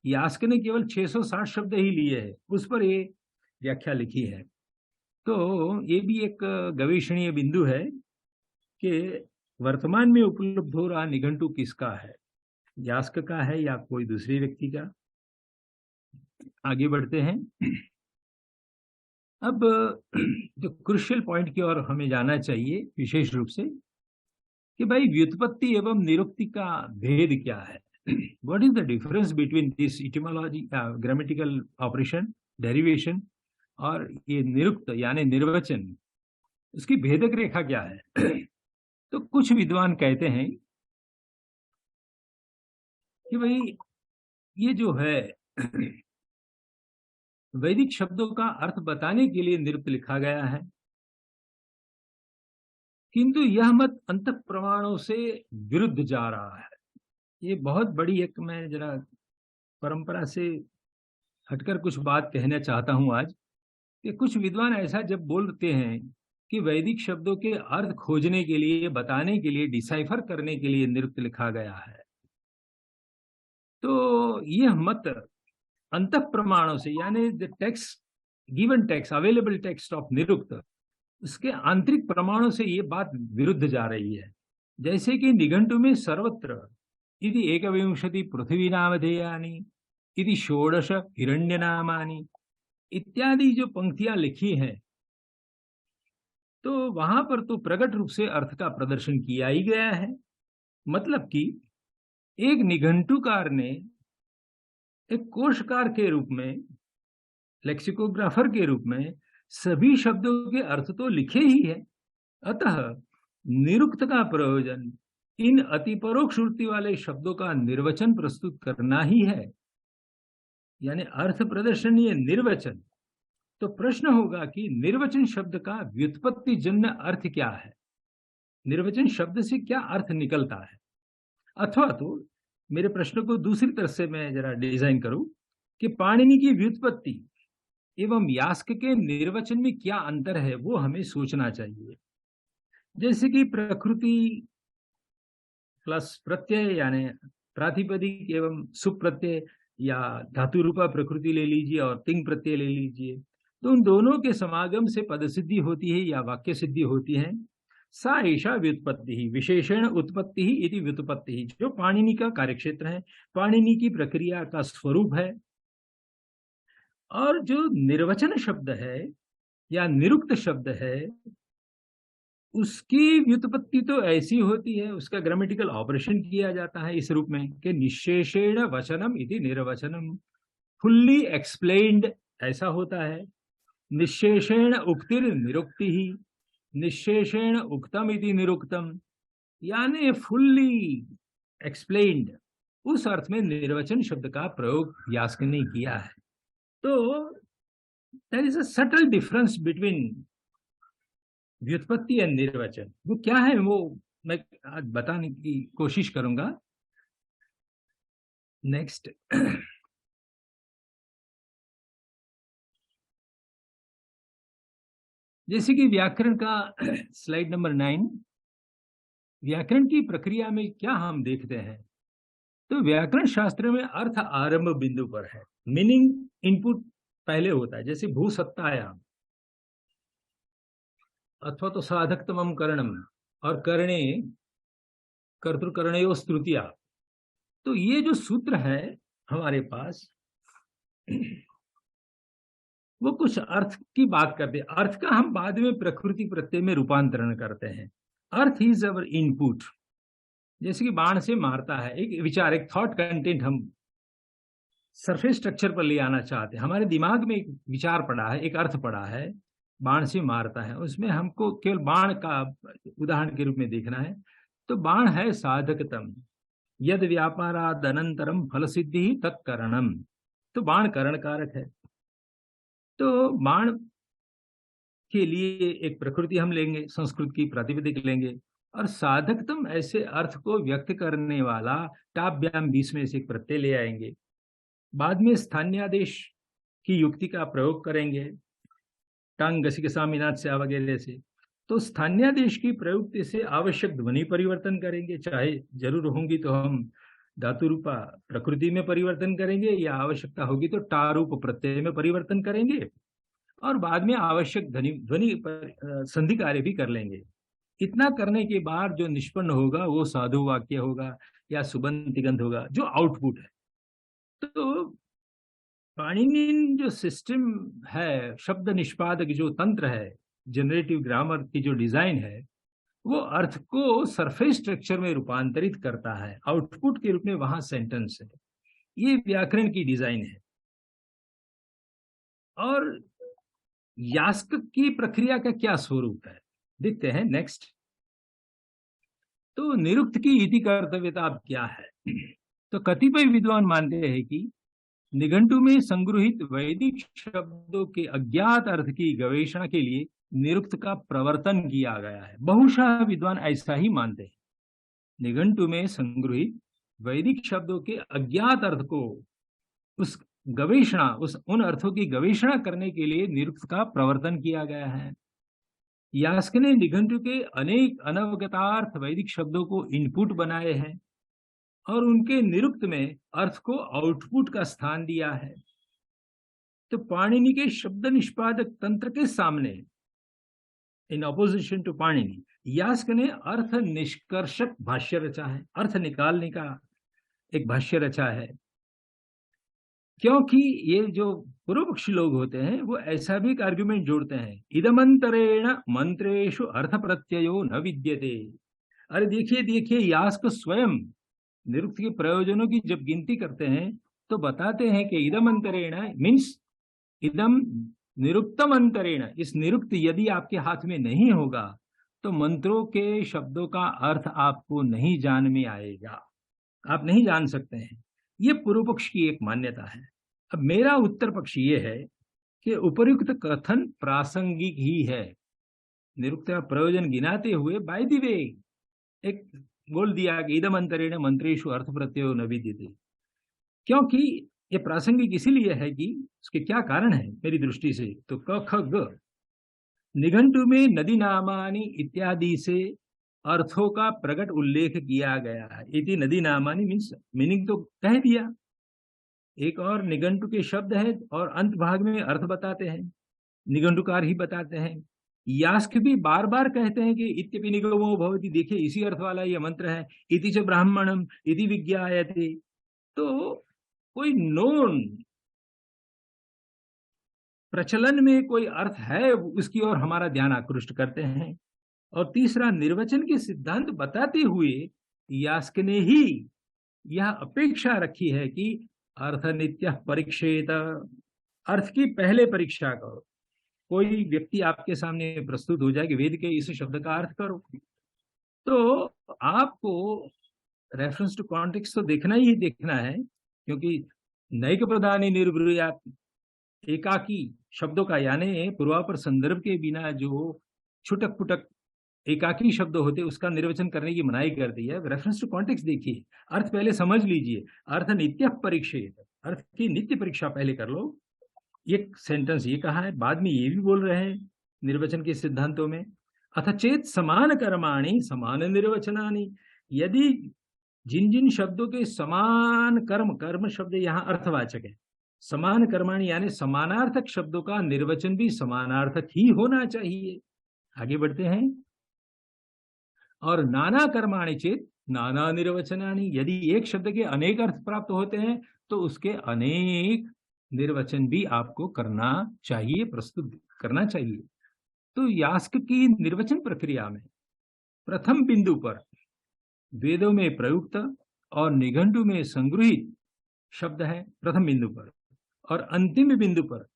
यास्क ने केवल 660 शब्द ही लिए हैं, उस पर ये व्याख्या लिखी है। तो ये भी एक गवेषणीय बिंदु है कि वर्तमान में उपलब्ध हो रहा निघंटु किसका है, यास्क का है या कोई दूसरे व्यक्ति का। आगे बढ़ते हैं। अब जो क्रुशियल पॉइंट की ओर हमें जाना चाहिए विशेष रूप से कि भाई व्युत्पत्ति एवं निरुक्ति का भेद क्या है। What is the difference between this etymology, grammatical operation, derivation और ये निरुक्त यानी निर्वचन, उसकी भेदक रेखा क्या है। तो कुछ विद्वान कहते हैं कि भाई ये जो है वैदिक शब्दों का अर्थ बताने के लिए निरुक्त लिखा गया है, किंतु यह मत अंत प्रमाणों से विरुद्ध जा रहा है। ये बहुत बड़ी एक, मैं जरा परंपरा से हटकर कुछ बात कहना चाहता हूं आज, कि कुछ विद्वान ऐसा जब बोलते हैं कि वैदिक शब्दों के अर्थ खोजने के लिए, बताने के लिए, डिसाइफर करने के लिए निरुक्त लिखा गया है, तो यह मत अंत प्रमाणों से यानी the text, given text, available text of Nirukta, उसके आंतरिक प्रमाणों से ये बात विरुद्ध जा रही है। जैसे कि निघंटु में सर्वत्र इति एकविंशति पृथ्वी नामधेयानि, इति षोडश हिरण्य नामानि इत्यादि जो पंक्तियां लिखी हैं, तो वहां पर तो प्रकट रूप से अर्थ का प्रदर्शन किया ही गया है। मतलब कि एक निघंटुकार ने एक कोशकार के रूप में, लेक्सिकोग्राफर के रूप में सभी शब्दों के अर्थ तो लिखे ही है। अतः निरुक्त का प्रयोजन इन अति परोक्ष श्रुति वाले शब्दों का निर्वचन प्रस्तुत करना ही है, यानी अर्थ प्रदर्शनीय निर्वचन। तो प्रश्न होगा कि निर्वचन शब्द का व्युत्पत्ति जन्य अर्थ क्या है, निर्वचन शब्द से क्या अर्थ निकलता है। अथवा तो मेरे प्रश्न को दूसरी तरह से मैं जरा डिजाइन करूं कि पाणिनि की व्युत्पत्ति एवं यास्क के निर्वचन में क्या अंतर है, वो हमें सोचना चाहिए। जैसे कि प्रकृति प्लस प्रत्यय यानी प्रातिपदिक एवं सुप्रत्यय, या धातु रूपा प्रकृति ले लीजिए और तिंग प्रत्यय ले लीजिए, तो उन दोनों के समागम से पद सिद्धि होती है या वाक्य सिद्धि होती है। सा एषा व्युत्पत्ति ही विशेषण उत्पत्ति ही इति व्युत्पत्ति ही, जो पाणिनि का कार्यक्षेत्र है, पाणिनि की प्रक्रिया का स्वरूप है। और जो निर्वचन शब्द है या निरुक्त शब्द है, उसकी व्युत्पत्ति तो ऐसी होती है, उसका ग्रामेटिकल ऑपरेशन किया जाता है इस रूप में कि निशेषेण वचनम इति निर्वचनम, फुल्ली एक्सप्लेन्ड ऐसा होता है। निशेषेण उक्तिर निरुक्ति ही, निशेषेण उक्तम इति निरुक्तम, यानी फुल्ली एक्सप्लेन्ड, उस अर्थ में निर्वचन शब्द का प्रयोग यास्क ने किया है। तो there is a subtle difference between व्युत्पत्ति एंड निर्वचन। वो क्या है वो मैं आज बताने की कोशिश करूंगा। नेक्स्ट, जैसे कि व्याकरण का स्लाइड नंबर 9, व्याकरण की प्रक्रिया में क्या हम देखते हैं, तो व्याकरण शास्त्र में अर्थ आरंभ बिंदु पर है, मीनिंग इनपुट पहले होता है। जैसे भूसत्तायाम अथवा तो साधकतमम करणम और करणे कर्तृकरणयो स्तुतिया, तो ये जो सूत्र है हमारे पास, वो कुछ अर्थ की बात करते हैं। अर्थ का हम बाद में प्रकृति प्रत्यय में रूपांतरण करते हैं। Earth is our input. जैसे कि बाण से मारता है, एक विचार, एक थॉट कंटेंट हम सरफेस स्ट्रक्चर पर ले आना चाहते हैं। हमारे दिमाग में एक विचार पड़ा है, एक अर्थ पड़ा है, बाण से मारता है, उसमें हमको केवल बाण का उदाहरण के रूप में देखना है। तो बाण है साधकतम, यद व्यापाराद अनंतरम फल सिद्धि तत्करणम, तो बाण करण कारक है। तो बाण के लिए एक प्रकृति हम लेंगे, संस्कृत की प्रातिपदिक लेंगे, और साधकतम ऐसे अर्थ को व्यक्त करने वाला टाभ्याम 20 में से एक प्रत्यय ले आएंगे। बाद में स्थान्यादेश की युक्ति का प्रयोग करेंगे, टांग घसी के सामीनाथ से वगैरह से, तो स्थान्यादेश की प्रयुक्ति से आवश्यक ध्वनि परिवर्तन करेंगे, चाहे जरूर होंगी तो हम धातु रूपा प्रकृति में परिवर्तन करेंगे, या आवश्यकता होगी तो टा रूप प्रत्यय में परिवर्तन करेंगे, और बाद में आवश्यक ध्वनि संधि कार्य भी कर लेंगे। इतना करने के बाद जो निष्पन्न होगा वो साधु वाक्य होगा या सुबंत तिगंत होगा, जो आउटपुट है। तो पाणिनियन जो सिस्टम है, शब्द निष्पादक जो तंत्र है, जनरेटिव ग्रामर की जो डिजाइन है, वो अर्थ को सरफेस स्ट्रक्चर में रूपांतरित करता है, आउटपुट के रूप में वहां सेंटेंस है। ये व्याकरण की डिजाइन है। और यास्क की प्रक्रिया का क्या स्वरूप है देखते हैं नेक्स्ट। तो निरुक्त की इति कर्तव्यता अब क्या है? तो कतिपय विद्वान मानते हैं कि निघंटु में संग्रहित वैदिक शब्दों के अज्ञात अर्थ की गवेषणा के लिए निरुक्त का प्रवर्तन किया गया है। बहुशः विद्वान ऐसा ही मानते हैं। निघंटु में संग्रहित वैदिक शब्दों के अज्ञात अर्थ को उन अर्थों की गवेषणा करने के लिए निरुक्त का प्रवर्तन किया गया है। यास्क ने निघंटु के अनेक अनवगतार्थ वैदिक शब्दों को इनपुट बनाए हैं और उनके निरुक्त में अर्थ को आउटपुट का स्थान दिया है। तो पाणिनि के शब्द निष्पादक तंत्र के सामने, in opposition to Panini, Yaska ने अर्थ निष्कर्षक भाष्य रचा है, अर्थ निकालने का एक भाष्य रचा है। क्योंकि ये जो पूर्व पक्षी लोग होते हैं वो ऐसा भी एक आर्ग्यूमेंट जोड़ते हैं, इदमंतरेण मंत्रेषु अर्थ प्रत्ययो न विद्यते। अरे देखिए यास्क स्वयं निरुक्त के प्रयोजनों की जब गिनती करते हैं तो बताते हैं कि इदम अंतरेण मीन्स इदम निरुक्तम अंतरेण, इस निरुक्त यदि आपके हाथ में नहीं होगा तो मंत्रों के शब्दों का अर्थ आपको नहीं जान में आएगा, आप नहीं जान सकते हैं। ये पूर्व पक्ष की एक मान्यता है। अब मेरा उत्तर पक्ष ये है कि उपर्युक्त कथन प्रासंगिक ही है। निरुक्त का प्रयोजन गिनाते हुए बाय द वे एक बोल दिया कि इदम अंतरेण मंत्रेषु अर्थ प्रत्ययो न विद्यते, क्योंकि ये प्रासंगिक इसीलिए है कि उसके क्या कारण है मेरी दृष्टि से। तो क ख ग निघंटु में नदी नामानि इत्यादि से अर्थों का प्रकट उल्लेख किया गया है। इति नदी नामानि मीन्स मीनिंग तो कह दिया। एक और निघंटु के शब्द है और अंत भाग में अर्थ बताते हैं, निघंटुकार ही बताते हैं। यास्क भी बार बार कहते हैं कि इत्यपि निगमो भवति, देखिए इसी अर्थ वाला ये मंत्र है, इति च ब्राह्मणम इति विज्ञायते। तो कोई नोन प्रचलन में कोई अर्थ है उसकी ओर हमारा ध्यान आकृष्ट करते हैं। और तीसरा, निर्वचन के सिद्धांत बताते हुए यास्क ने ही यह अपेक्षा रखी है कि अर्थ नित्य परीक्षेत, अर्थ की पहले परीक्षा करो। कोई व्यक्ति आपके सामने प्रस्तुत हो जाए कि वेद के इस शब्द का अर्थ करो, तो आपको रेफरेंस टू कॉन्टेक्स्ट तो देखना ही देखना है, क्योंकि नैक प्रदानी निर्ब्रूयात, एकाकी शब्दों का यानी पूर्वापर संदर्भ के बिना जो छुटक पुटक एकाकी शब्द होते उसका निर्वचन करने की मनाही कर दी है। रेफरेंस टू कॉन्टेक्स्ट देखिए, अर्थ पहले समझ लीजिए। अर्थ नित्य परीक्षित, अर्थ की नित्य परीक्षा पहले कर लो। ये सेंटेंस ये कहा है, बाद में ये भी बोल रहे हैं निर्वचन के सिद्धांतों में, अथ चेत समान कर्माणि समान निर्वचनानि, यदि जिन जिन शब्दों के समान कर्म, कर्म शब्द यहाँ अर्थवाचक है, समान कर्माणि यानी समानार्थक शब्दों का निर्वचन भी समानार्थक ही होना चाहिए। आगे बढ़ते हैं। और नाना कर्माणि चेत नाना निर्वचनानि, यदि एक शब्द के अनेक अर्थ प्राप्त होते हैं तो उसके अनेक निर्वचन भी आपको करना चाहिए, प्रस्तुत करना चाहिए। तो यास्क की निर्वचन प्रक्रिया में प्रथम बिंदु पर वेदों में प्रयुक्त और निघंटु में संग्रहित शब्द है प्रथम बिंदु पर, और अंतिम बिंदु पर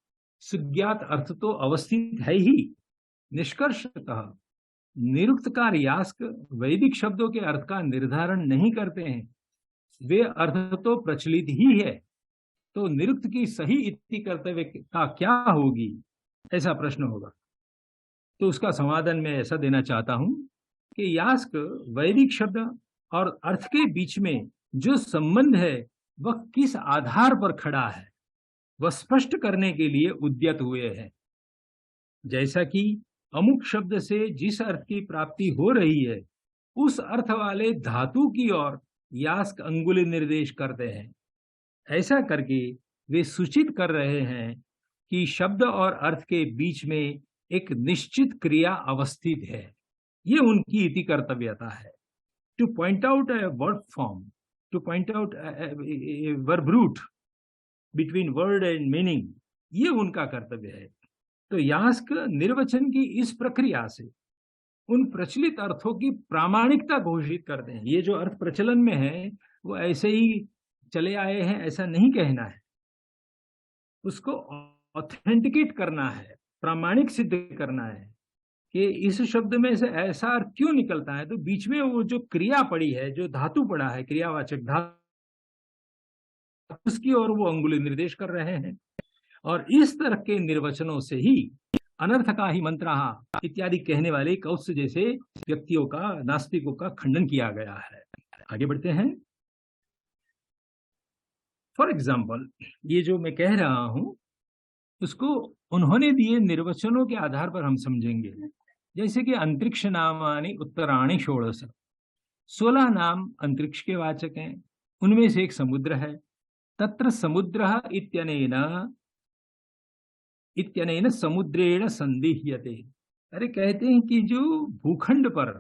सुज्ञात अर्थ तो अवस्थित है ही। निष्कर्षतः निरुक्तकार यास्क वैदिक शब्दों के अर्थ का निर्धारण नहीं करते हैं, वे अर्थ तो प्रचलित ही है। तो निरुक्त की सही इति कर्तव्य का क्या होगी, ऐसा प्रश्न होगा। तो उसका समाधान मैं ऐसा देना चाहता हूं कि यास्क वैदिक शब्द और अर्थ के बीच में जो संबंध है वह किस आधार पर खड़ा है, वह स्पष्ट करने के लिए उद्यत हुए हैं। जैसा कि अमुक शब्द से जिस अर्थ की प्राप्ति हो रही है, उस अर्थ वाले धातु की ओर यास्क अंगुली निर्देश करते हैं। ऐसा करके वे सूचित कर रहे हैं कि शब्द और अर्थ के बीच में एक निश्चित क्रिया अवस्थित है। ये उनकी इति कर्तव्यता है। To point out a verb form, to point out verb root between word and meaning, ये उनका कर्तव्य है। तो यास्क निर्वचन की इस प्रक्रिया से उन प्रचलित अर्थों की प्रामाणिकता घोषित करते हैं। ये जो अर्थ प्रचलन में है वो ऐसे ही चले आए हैं ऐसा नहीं कहना है, उसको ऑथेंटिकेट करना है, प्रामाणिक सिद्ध करना है कि इस शब्द में से ऐसा अर्थ क्यों निकलता है। तो बीच में वो जो क्रिया पड़ी है, जो धातु पड़ा है, क्रियावाचक धातु, उसकी ओर वो अंगुली निर्देश कर रहे हैं। और इस तरह के निर्वचनों से ही अनर्थ का ही मंत्रः इत्यादि कहने वाले कौत्स जैसे व्यक्तियों का, नास्तिकों का खंडन किया गया है। आगे बढ़ते हैं। फॉर एग्जाम्पल, ये जो मैं कह रहा हूं उसको उन्होंने दिए निर्वचनों के आधार पर हम समझेंगे। जैसे कि अंतरिक्ष नामानि उत्तराणि षोडश, 16 नाम अंतरिक्ष के वाचक हैं। उनमें से एक समुद्र है। तत्र समुद्रः इत्यनेन समुद्रेण संदिह्यते। अरे कहते हैं कि जो भूखंड पर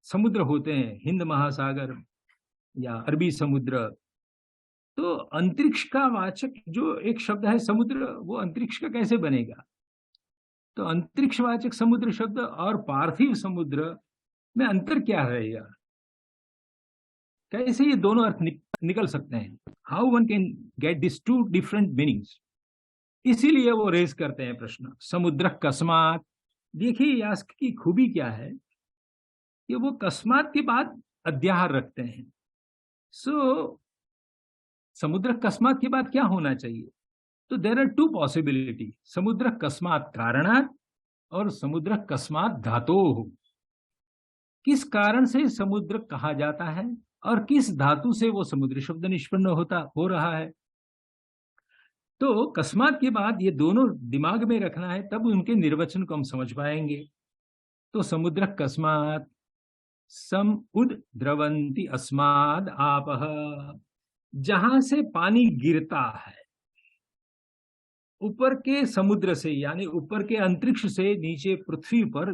समुद्र होते हैं, हिंद महासागर या अरबी समुद्र, तो अंतरिक्ष का वाचक जो एक शब्द है समुद्र, वो अंतरिक्ष का कैसे बनेगा। तो अंतरिक्ष वाचक समुद्र शब्द और पार्थिव समुद्र में अंतर क्या रहेगा, कैसे ये दोनों अर्थ निकल सकते हैं। How one can get this two different meanings. इसीलिए वो रेज करते हैं प्रश्न, समुद्र कस्मात। देखिए यास्क की खूबी क्या है कि वो कस्मात के बाद अध्याहार रखते हैं। सो समुद्र कस्मात के बाद क्या होना चाहिए। तो देर आर टू पॉसिबिलिटी, समुद्र कस्मात कारणात और समुद्र कस्मात धातोः। किस कारण से समुद्र कहा जाता है और किस धातु से वो समुद्र शब्द निष्पन्न हो रहा है। तो कस्मात के बाद ये दोनों दिमाग में रखना है, तब उनके निर्वचन को हम समझ पाएंगे। तो समुद्र कस्मात सम उद द्रवंती अस्माद आपः, जहां से पानी गिरता है, ऊपर के समुद्र से यानी ऊपर के अंतरिक्ष से नीचे पृथ्वी पर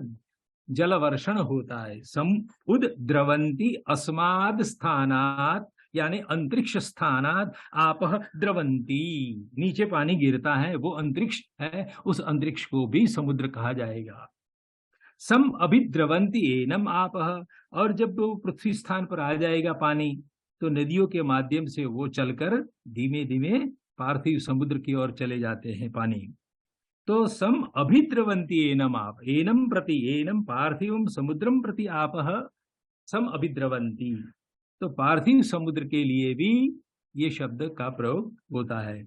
जल वर्षण होता है। सम उद द्रवंती अस्माद स्थानात यानी अंतरिक्ष स्थानात आपः द्रवंती, नीचे पानी गिरता है, वो अंतरिक्ष है, उस अंतरिक्ष को भी समुद्र कहा जाएगा। सम अभिद्रवंती एनम आपः, और जब वो पृथ्वी स्थान पर आ जाएगा पानी, तो नदियों के माध्यम से वो चलकर धीमे धीमे पार्थिव समुद्र की ओर चले जाते हैं पानी। तो सम अभिद्रवंती एनम आप, एनम प्रति एनम पार्थिवम समुद्रम प्रति आपः सम अभिद्रवंती। तो पार्थिव समुद्र के लिए भी ये शब्द का प्रयोग होता है।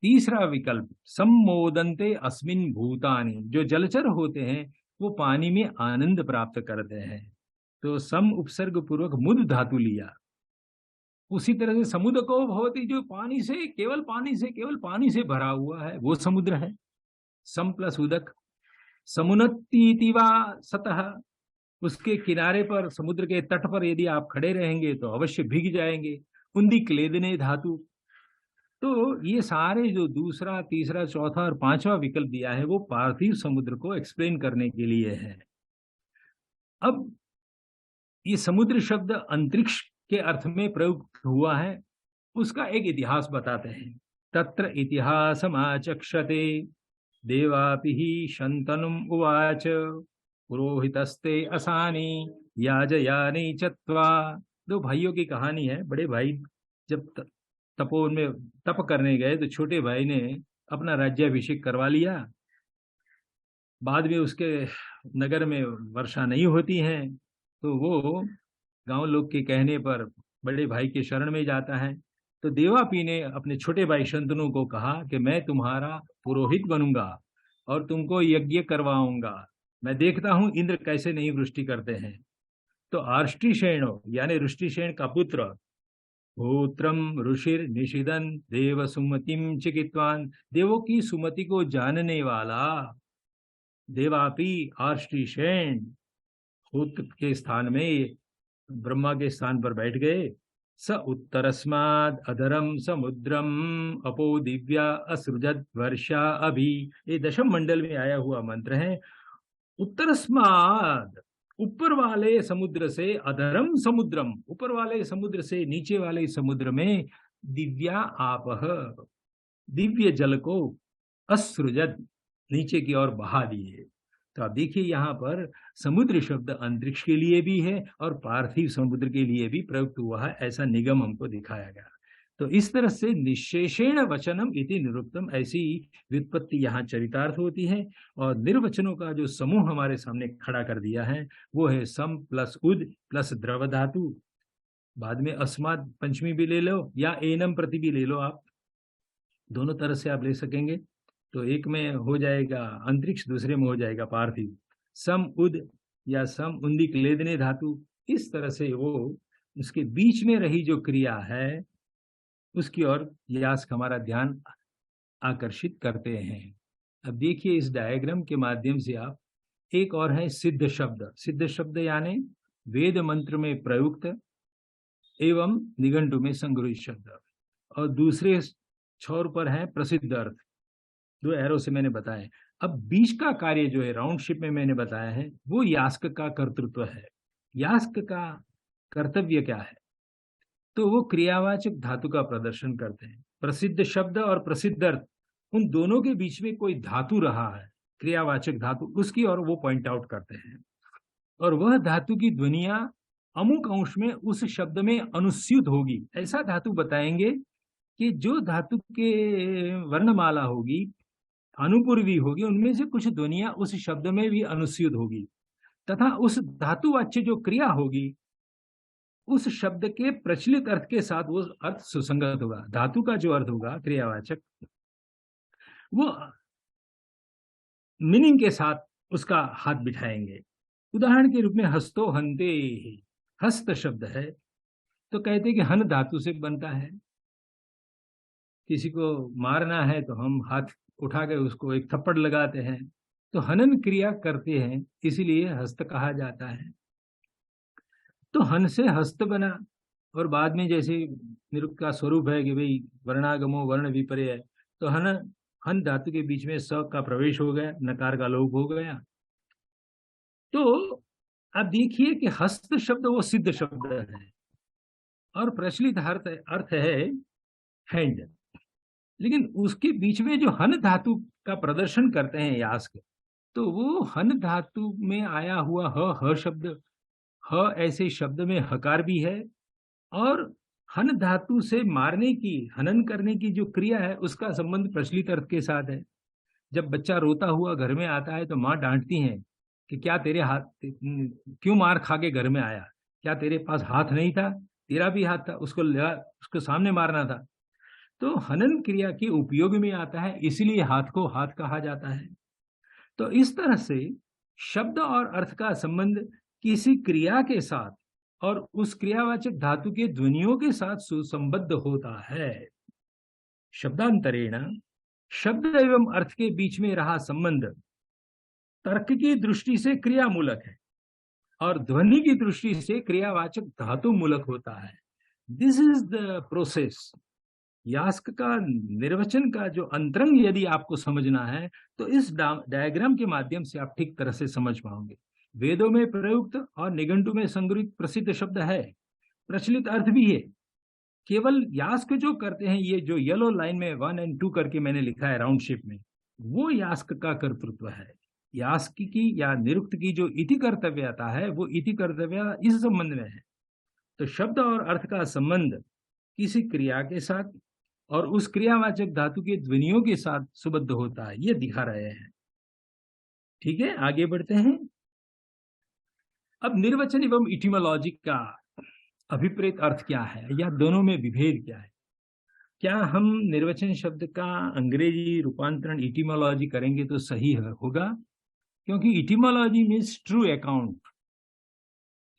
तीसरा विकल्प, सम्मोदन्ते अस्मिन् भूतानि, जो जलचर होते हैं वो पानी में आनंद प्राप्त करते हैं। तो सम उपसर्ग पूर्वक मुद धातु लिया। उसी तरह से समुद्र को भवति, जो पानी से केवल पानी से भरा हुआ है वो समुद्र है। सम प्लस उदक, समुन्नति वा सतः, उसके किनारे पर समुद्र के तट पर यदि आप खड़े रहेंगे तो अवश्य भीग जाएंगे। उन्दी क्लेदने धातु। तो ये सारे जो दूसरा, तीसरा, चौथा और पांचवा विकल्प दिया है वो पार्थिव समुद्र को एक्सप्लेन करने के लिए है। अब ये समुद्र शब्द अंतरिक्ष के अर्थ में प्रयुक्त हुआ है, उसका एक इतिहास बताते हैं। तत्र इतिहासमाचक्षते देवापि ही शंतनुम उवाच पुरोहितस्ते असानी याजयानि चत्वा। दो भाइयों की कहानी है। बड़े भाई जब तपोवन में तप करने गए तो छोटे भाई ने अपना राज्याभिषेक करवा लिया। बाद में उसके नगर में वर्षा नहीं होती है, तो वो गांव लोग के कहने पर बड़े भाई के शरण में जाता है। तो देवापी ने अपने छोटे भाई शंतनु को कहा कि मैं तुम्हारा पुरोहित बनूंगा और तुमको यज्ञ करवाऊंगा। मैं देखता हूं इंद्र कैसे नहीं वृष्टि करते हैं। तो आर्ष्टिशेनो यानी ऋष्टिशेन का पुत्र होत्रम ऋषिर निषिदन देव सुमतिम चिकित्वान, देवों की सुमति को जानने वाला देवापि आर्ष्टिशेन, होत्र के स्थान में ब्रह्मा के स्थान पर बैठ गए। स उत्तरस्माद अधरम समुद्रम अपो दिव्या असृजत वर्षा अभि, ये दशम मंडल में आया हुआ मंत्र है। उत्तरस्माद, ऊपर वाले समुद्र से, अधरम समुद्रम, ऊपर वाले समुद्र से नीचे वाले समुद्र में, दिव्या आपह, दिव्य जल को, असृजत, नीचे की ओर बहा दिए। तो आप देखिए यहाँ पर समुद्र शब्द अंतरिक्ष के लिए भी है और पार्थिव समुद्र के लिए भी प्रयुक्त हुआ है, ऐसा निगम हमको दिखाया गया। तो इस तरह से निशेषेण वचनम इति निरुक्तम, ऐसी व्युत्पत्ति यहाँ चरितार्थ होती है। और निर्वचनों का जो समूह हमारे सामने खड़ा कर दिया है वो है सम प्लस उद प्लस द्रव धातु, बाद में अस्माद पंचमी भी ले लो या एनम प्रति भी ले लो, आप दोनों तरह से आप ले सकेंगे। तो एक में हो जाएगा अंतरिक्ष, दूसरे में हो जाएगा पार्थिव। सम उद या सम उन्दिक लेदने धातु, इस तरह से वो उसके बीच में रही जो क्रिया है उसकी ओर यास्क हमारा ध्यान आकर्षित करते हैं। अब देखिए इस डायग्राम के माध्यम से आप, एक और है सिद्ध शब्द। सिद्ध शब्द यानी वेद मंत्र में प्रयुक्त एवं निघंटु में संग्रहित शब्द, और दूसरे छोर पर है प्रसिद्ध अर्थ, जो एरो से मैंने बताया। अब बीच का कार्य जो है राउंडशिप में मैंने बताया है वो यास्क का कर्तृत्व है। यास्क का कर्तव्य क्या है? तो वो क्रियावाचक धातु का प्रदर्शन करते हैं। प्रसिद्ध शब्द और प्रसिद्ध अर्थ, उन दोनों के बीच में कोई धातु रहा है, क्रियावाचक धातु, उसकी और वो पॉइंट आउट करते हैं। और वह धातु की ध्वनियां अमुक अंश में उस शब्द में अनुस्यूत होगी, ऐसा धातु बताएंगे कि जो धातु के वर्णमाला होगी, अनुपूर्वी होगी, उनमें से कुछ ध्वनियां उस शब्द में भी अनुस्यूत होगी, तथा उस धातुवाच्य जो क्रिया होगी उस शब्द के प्रचलित अर्थ के साथ वो अर्थ सुसंगत होगा। धातु का जो अर्थ होगा क्रियावाचक, वो मीनिंग के साथ उसका हाथ बिठाएंगे। उदाहरण के रूप में हस्तो हंते, हस्त शब्द है तो कहते कि हन धातु से बनता है। किसी को मारना है तो हम हाथ उठा के उसको एक थप्पड़ लगाते हैं, तो हनन क्रिया करते हैं, इसीलिए हस्त कहा जाता है। तो हन से हस्त बना, और बाद में जैसे निरुक्त का स्वरूप है कि भाई वर्णागमो वर्ण विपर्य है, तो हन धातु के बीच में स का प्रवेश हो गया, नकार का लोप हो गया। तो आप देखिए कि हस्त शब्द वो सिद्ध शब्द है और प्रचलित अर्थ है हैंड, लेकिन उसके बीच में जो हन धातु का प्रदर्शन करते हैं यास्क, तो वो हन धातु में आया हुआ ह शब्द, ह ऐसे शब्द में हकार भी है, और हन धातु से मारने की, हनन करने की जो क्रिया है उसका संबंध प्रचलित अर्थ के साथ है। जब बच्चा रोता हुआ घर में आता है तो माँ डांटती हैं कि क्या तेरे हाथ, क्यों मार खा के घर में आया, क्या तेरे पास हाथ नहीं था? तेरा भी हाथ था, उसको सामने मारना था। तो हनन क्रिया के उपयोग में आता है, इसीलिए हाथ को हाथ कहा जाता है। तो इस तरह से शब्द और अर्थ का संबंध किसी क्रिया के साथ और उस क्रियावाचक धातु के ध्वनियों के साथ सुसंबद्ध होता है। शब्दांतरेण शब्द एवं अर्थ के बीच में रहा संबंध तर्क की दृष्टि से क्रियामूलक है और ध्वनि की दृष्टि से क्रियावाचक धातु मूलक होता है। This is the process. Yaska का निर्वचन का जो अंतरंग यदि आपको समझना है तो इस डायग्राम के माध्यम से आप ठीक तरह से समझ पाओगे। वेदों में प्रयुक्त और निघंटु में संग्रहित प्रसिद्ध शब्द है, प्रचलित अर्थ भी है। केवल यास्क जो करते हैं, ये जो येलो लाइन में 1 और 2 करके मैंने लिखा है राउंड शेप में, वो यास्क का कर्तृत्व है। यास्क की या निरुक्त की जो इति कर्तव्यता है वो इति कर्तव्य इस संबंध में है। तो शब्द और अर्थ का संबंध किसी क्रिया के साथ और उस क्रियावाचक धातु के ध्वनियों के साथ सुबद्ध होता है, ये दिखा रहे हैं। ठीक है, आगे बढ़ते हैं। अब निर्वचन एवं इटिमोलॉजी का अभिप्रेत अर्थ क्या है या दोनों में विभेद क्या है? क्या हम निर्वचन शब्द का अंग्रेजी रूपांतरण इटिमोलॉजी करेंगे तो सही होगा? क्योंकि इटिमोलॉजी मीन्स ट्रू अकाउंट,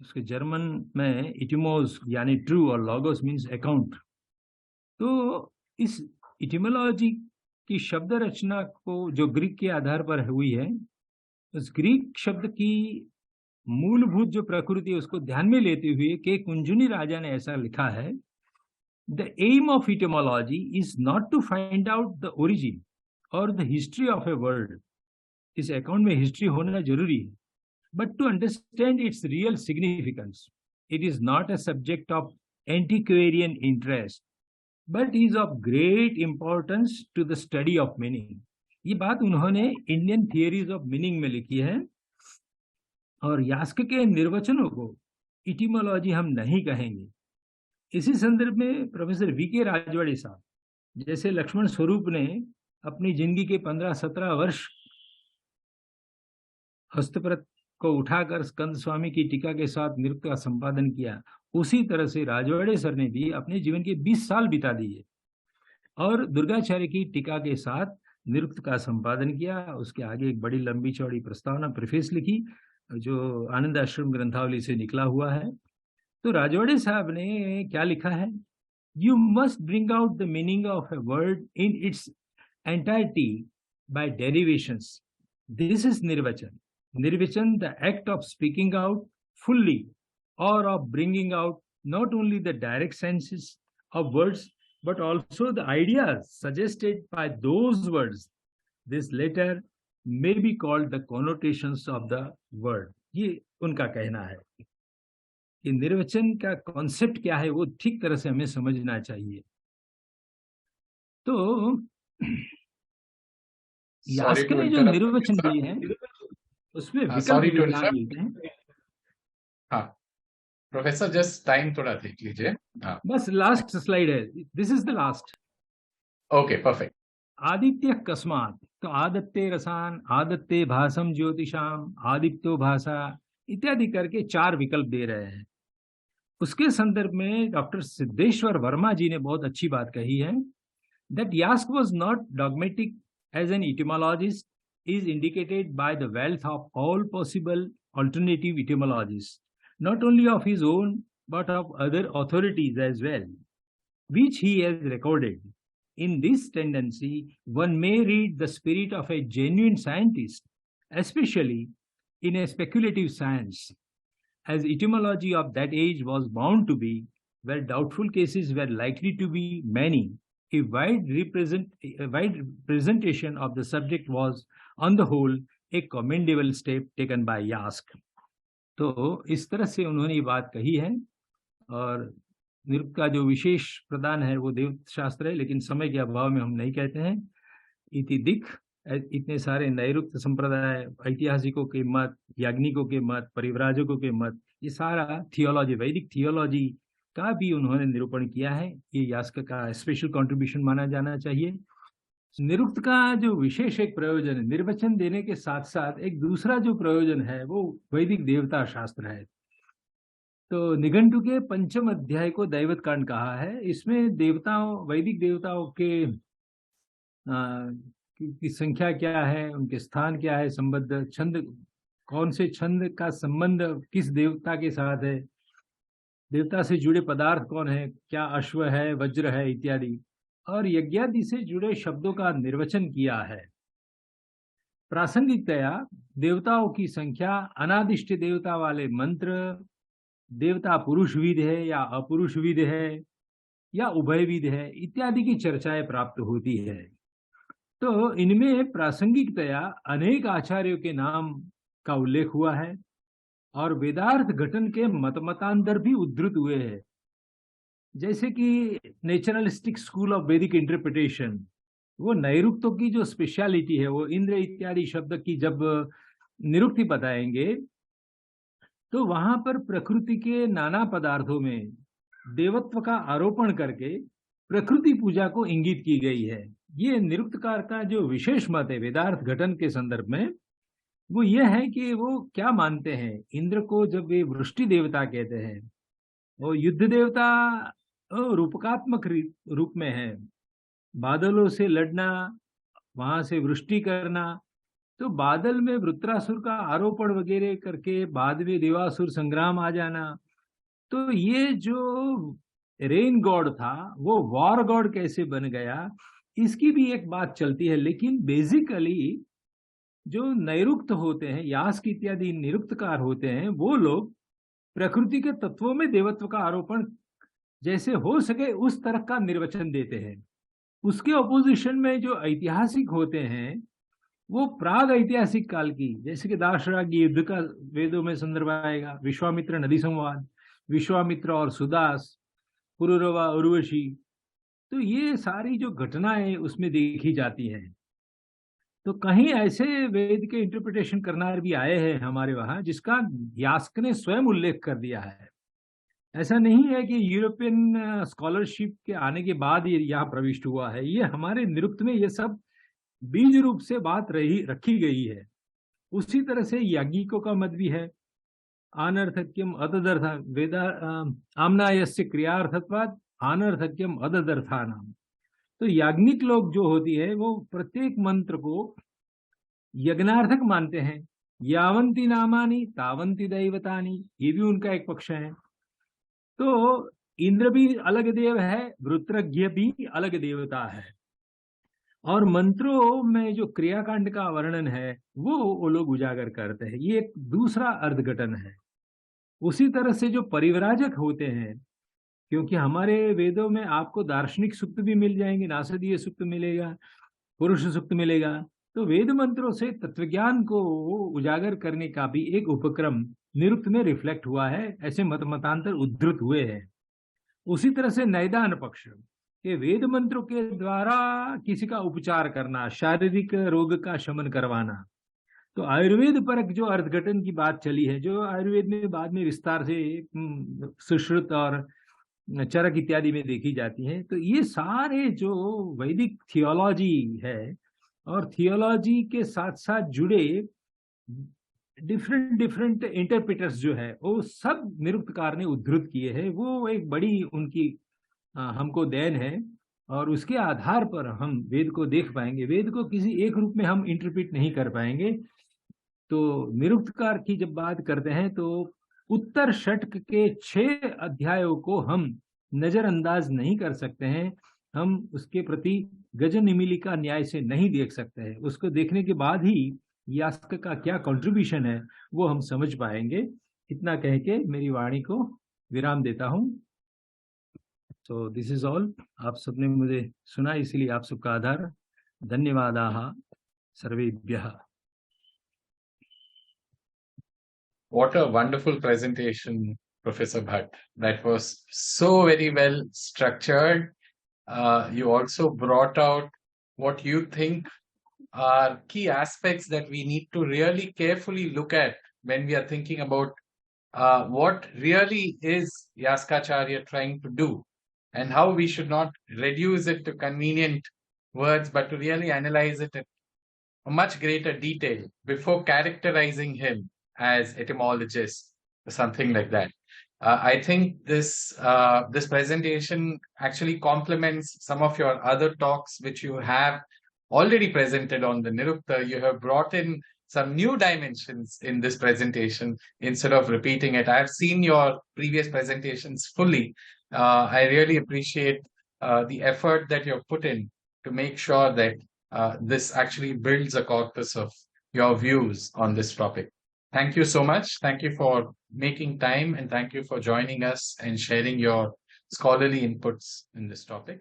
उसके जर्मन में इटिमोस यानी ट्रू और लॉगोस मीन्स अकाउंट। तो इस इटिमोलॉजी की शब्द रचना को जो ग्रीक के आधार पर हुई है, उस ग्रीक शब्द की मूलभूत जो प्रकृति है उसको ध्यान में लेते हुए के कुंजुनी राजा ने ऐसा लिखा है, the aim of etymology is not to find out the origin और the history of a word. इस अकाउंट में हिस्ट्री होना जरूरी है, but to understand its real significance. It is not a subject of antiquarian interest, but is of great importance to the study of meaning. ये बात उन्होंने Indian theories of meaning में लिखी है, और यास्क के निर्वचनों को इटिमोलॉजी हम नहीं कहेंगे। इसी संदर्भ में प्रोफेसर वी.के. राजवाड़े साहब जैसे लक्ष्मण स्वरूप ने अपनी जिंदगी के 15-17 वर्ष हस्तप्रत को उठाकर स्कंद स्वामी की टीका के साथ नृत्य का संपादन किया, उसी तरह से राजवाड़े सर ने भी अपने जीवन के 20 साल बिता दिए और दुर्गाचार्य की टीका के साथ नृत्य का संपादन किया। उसके आगे एक बड़ी लंबी चौड़ी प्रस्तावना प्रेफेस लिखी जो आनंद आश्रम ग्रंथावली से निकला हुआ है। तो राजवाड़े साहब ने क्या लिखा है, you must bring out the meaning of a word in its entirety by derivations. This is nirvachan. Nirvachan, the act of speaking out fully or of bringing out not only the direct senses of words, but also the ideas suggested by those words. This latter may be called the connotations of the word. ये उनका कहना है कि निर्वचन का concept क्या है वो ठीक तरह से हमें समझना चाहिए। तो यास्क ने जो निर्वचन दिए हैं उसमें सॉरी टू इंटरप्ट। हाँ प्रोफेसर, जस्ट टाइम थोड़ा देख लीजिए। बस लास्ट स्लाइड है, this is the last. Okay perfect. Aditya कस्मात, तो आदत्ते रसान, आदत्ते भासम ज्योतिषाम, आदित्यो भाषा इत्यादि करके 4 विकल्प दे रहे हैं। उसके संदर्भ में डॉक्टर सिद्धेश्वर वर्मा जी ने बहुत अच्छी बात कही है, that Yaska was not dogmatic as an etymologist is indicated by the wealth of all possible alternative etymologies, not only of his own but of other authorities as well, which he has recorded. In this tendency, one may read the spirit of a genuine scientist, especially in a speculative science, as etymology of that age was bound to be, where doubtful cases were likely to be many. A wide representation of the subject was, on the whole, a commendable step taken by Yask. तो इस तरह से उन्होंने ये बात कही है, और नृत्य का जो विशेष प्रदान है वो देव शास्त्र है, लेकिन समय के अभाव में हम नहीं कहते हैं। इति दिख, इतने सारे नैरुक्त संप्रदाय, ऐतिहासिकों के मत, याज्ञनिकों के मत, परिव्राजकों के मत, ये सारा थियोलॉजी, वैदिक थियोलॉजी का भी उन्होंने निरूपण किया है। ये यास्क का स्पेशल कंट्रीब्यूशन माना जाना चाहिए। निरुक्त का जो विशेष एक प्रयोजन है, निर्वचन देने के साथ साथ एक दूसरा जो प्रयोजन है वो वैदिक देवता शास्त्र है। तो निघंटु के 5म अध्याय को दैवत कांड कहा है। इसमें देवताओं, वैदिक देवताओं के की संख्या क्या है, उनके स्थान क्या है, संबद्ध छंद, कौन से छंद का संबंध किस देवता के साथ है, देवता से जुड़े पदार्थ कौन है, क्या अश्व है, वज्र है इत्यादि, और यज्ञादि से जुड़े शब्दों का निर्वचन किया है। प्रासंगिकतया देवताओं की संख्या, अनादिष्ट देवता वाले मंत्र, देवता पुरुषविद है या अपुरुषविद है या उभयविद है इत्यादि की चर्चाएं प्राप्त होती है। तो इनमें प्रासंगिकतया अनेक आचार्यों के नाम का उल्लेख हुआ है और वेदार्थ घटन के मतांतर भी उद्धृत हुए हैं, जैसे कि नेचुरलिस्टिक स्कूल ऑफ वैदिक इंटरप्रिटेशन, वो नैरुक्तों की जो स्पेशलिटी है, वो इंद्र इत्यादि शब्द की जब निरुक्ति बताएंगे तो वहां पर प्रकृति के नाना पदार्थों में देवत्व का आरोपण करके प्रकृति पूजा को इंगित की गई है। ये निरुक्तकार का जो विशेष मत है वेदार्थ घटन के संदर्भ में, वो ये है कि वो क्या मानते हैं, इंद्र को जब वे वृष्टि देवता कहते हैं, वो युद्ध देवता रूपकात्मक रूप में है, बादलों से लड़ना, वहां से वृष्टि करना, तो बादल में वृत्रासुर का आरोपण वगैरह करके बाद में देवासुर संग्राम आ जाना, तो ये जो रेन गॉड था वो वॉर गॉड कैसे बन गया, इसकी भी एक बात चलती है। लेकिन बेसिकली जो नैरुक्त होते हैं, यास्क इत्यादि निरुक्तकार होते हैं, वो लोग प्रकृति के तत्वों में देवत्व का आरोपण जैसे हो सके उस तरह का निर्वचन देते हैं। उसके ऑपोजिशन में जो ऐतिहासिक होते हैं वो प्राग ऐतिहासिक काल की, जैसे कि दाशराग युद्ध का वेदों में संदर्भ आएगा, विश्वामित्र नदी संवाद, विश्वामित्र और सुदास, पुरुरवा उर्वशी, तो ये सारी जो घटनाएं उसमें देखी जाती हैं। तो कहीं ऐसे वेद के इंटरप्रिटेशन करनार भी आए हैं हमारे वहां जिसका यास्क ने स्वयं उल्लेख कर दिया है। ऐसा नहीं है कि यूरोपियन स्कॉलरशिप के आने के बाद ये यहाँ प्रविष्ट हुआ है, ये हमारे निरुक्त में ये सब बीज रूप से बात रखी गई है। उसी तरह से याज्ञिकों का मत भी है, अनर्थक्यम अददर्थ वेदा आमनायस्य क्रियार्थत्वाद अनर्थक्यम अददर्थानाम। तो याज्ञिक लोग जो होती है वो प्रत्येक मंत्र को यज्ञार्थक मानते हैं। यावंती नामानी तावंती दैवतानी, ये भी उनका एक पक्ष है। तो इंद्र भी अलग देव है, वृत्रज्ञ भी अलग देवता है, और मंत्रों में जो क्रियाकांड का वर्णन है वो लोग उजागर करते हैं। ये एक दूसरा अर्धघटन है। उसी तरह से जो परिव्राजक होते हैं, क्योंकि हमारे वेदों में आपको दार्शनिक सूक्त भी मिल जाएंगे, नासदीय सूक्त मिलेगा, पुरुष सूक्त मिलेगा, तो वेद मंत्रों से तत्वज्ञान को उजागर करने का भी एक उपक्रम निरुक्त में रिफ्लेक्ट हुआ है। ऐसे मतांतर उद्धृत हुए हैं। उसी तरह से नैदान पक्ष के वेद मंत्रों के द्वारा किसी का उपचार करना, शारीरिक रोग का शमन करवाना। तो आयुर्वेद परक जो अर्धघटन की बात चली है, जो आयुर्वेद में बाद में विस्तार से सुश्रुत और चरक इत्यादि में देखी जाती है, तो ये सारे जो वैदिक थियोलॉजी है और थियोलॉजी के साथ साथ जुड़े डिफरेंट इंटरप्रिटर्स जो है वो सब निरुक्तकार ने उद्धृत किए हैं। वो एक बड़ी उनकी हमको देन है, और उसके आधार पर हम वेद को देख पाएंगे। वेद को किसी एक रूप में हम इंटरप्रिट नहीं कर पाएंगे। तो निरुक्तकार की जब बात करते हैं तो उत्तर षटक के 6 अध्यायों को हम नजरअंदाज नहीं कर सकते हैं। हम उसके प्रति गजनिमिलिका न्याय से नहीं देख सकते हैं। उसको देखने के बाद ही यास्क का क्या कंट्रीब्यूशन है वो हम समझ पाएंगे। इतना कह के मेरी वाणी को विराम देता हूं। तो दिस इज ऑल। आप सबने मुझे सुना, इसलिए आप सबका आधार। धन्यवादाः सर्वेभ्यः। What a wonderful presentation, Professor Bhatt. That was so very well structured. You also brought out what you think are key aspects that we need to really carefully look at when we are thinking about what really is Yaskacharya trying to do, and how we should not reduce it to convenient words, but to really analyze it in a much greater detail before characterizing him as etymologist or something like that. I think this presentation actually complements some of your other talks which you have already presented on the Nirukta. You have brought in some new dimensions in this presentation instead of repeating it. I have seen your previous presentations fully. I really appreciate the effort that you have put in to make sure that this actually builds a corpus of your views on this topic. Thank you so much. Thank you for making time, and thank you for joining us and sharing your scholarly inputs in this topic.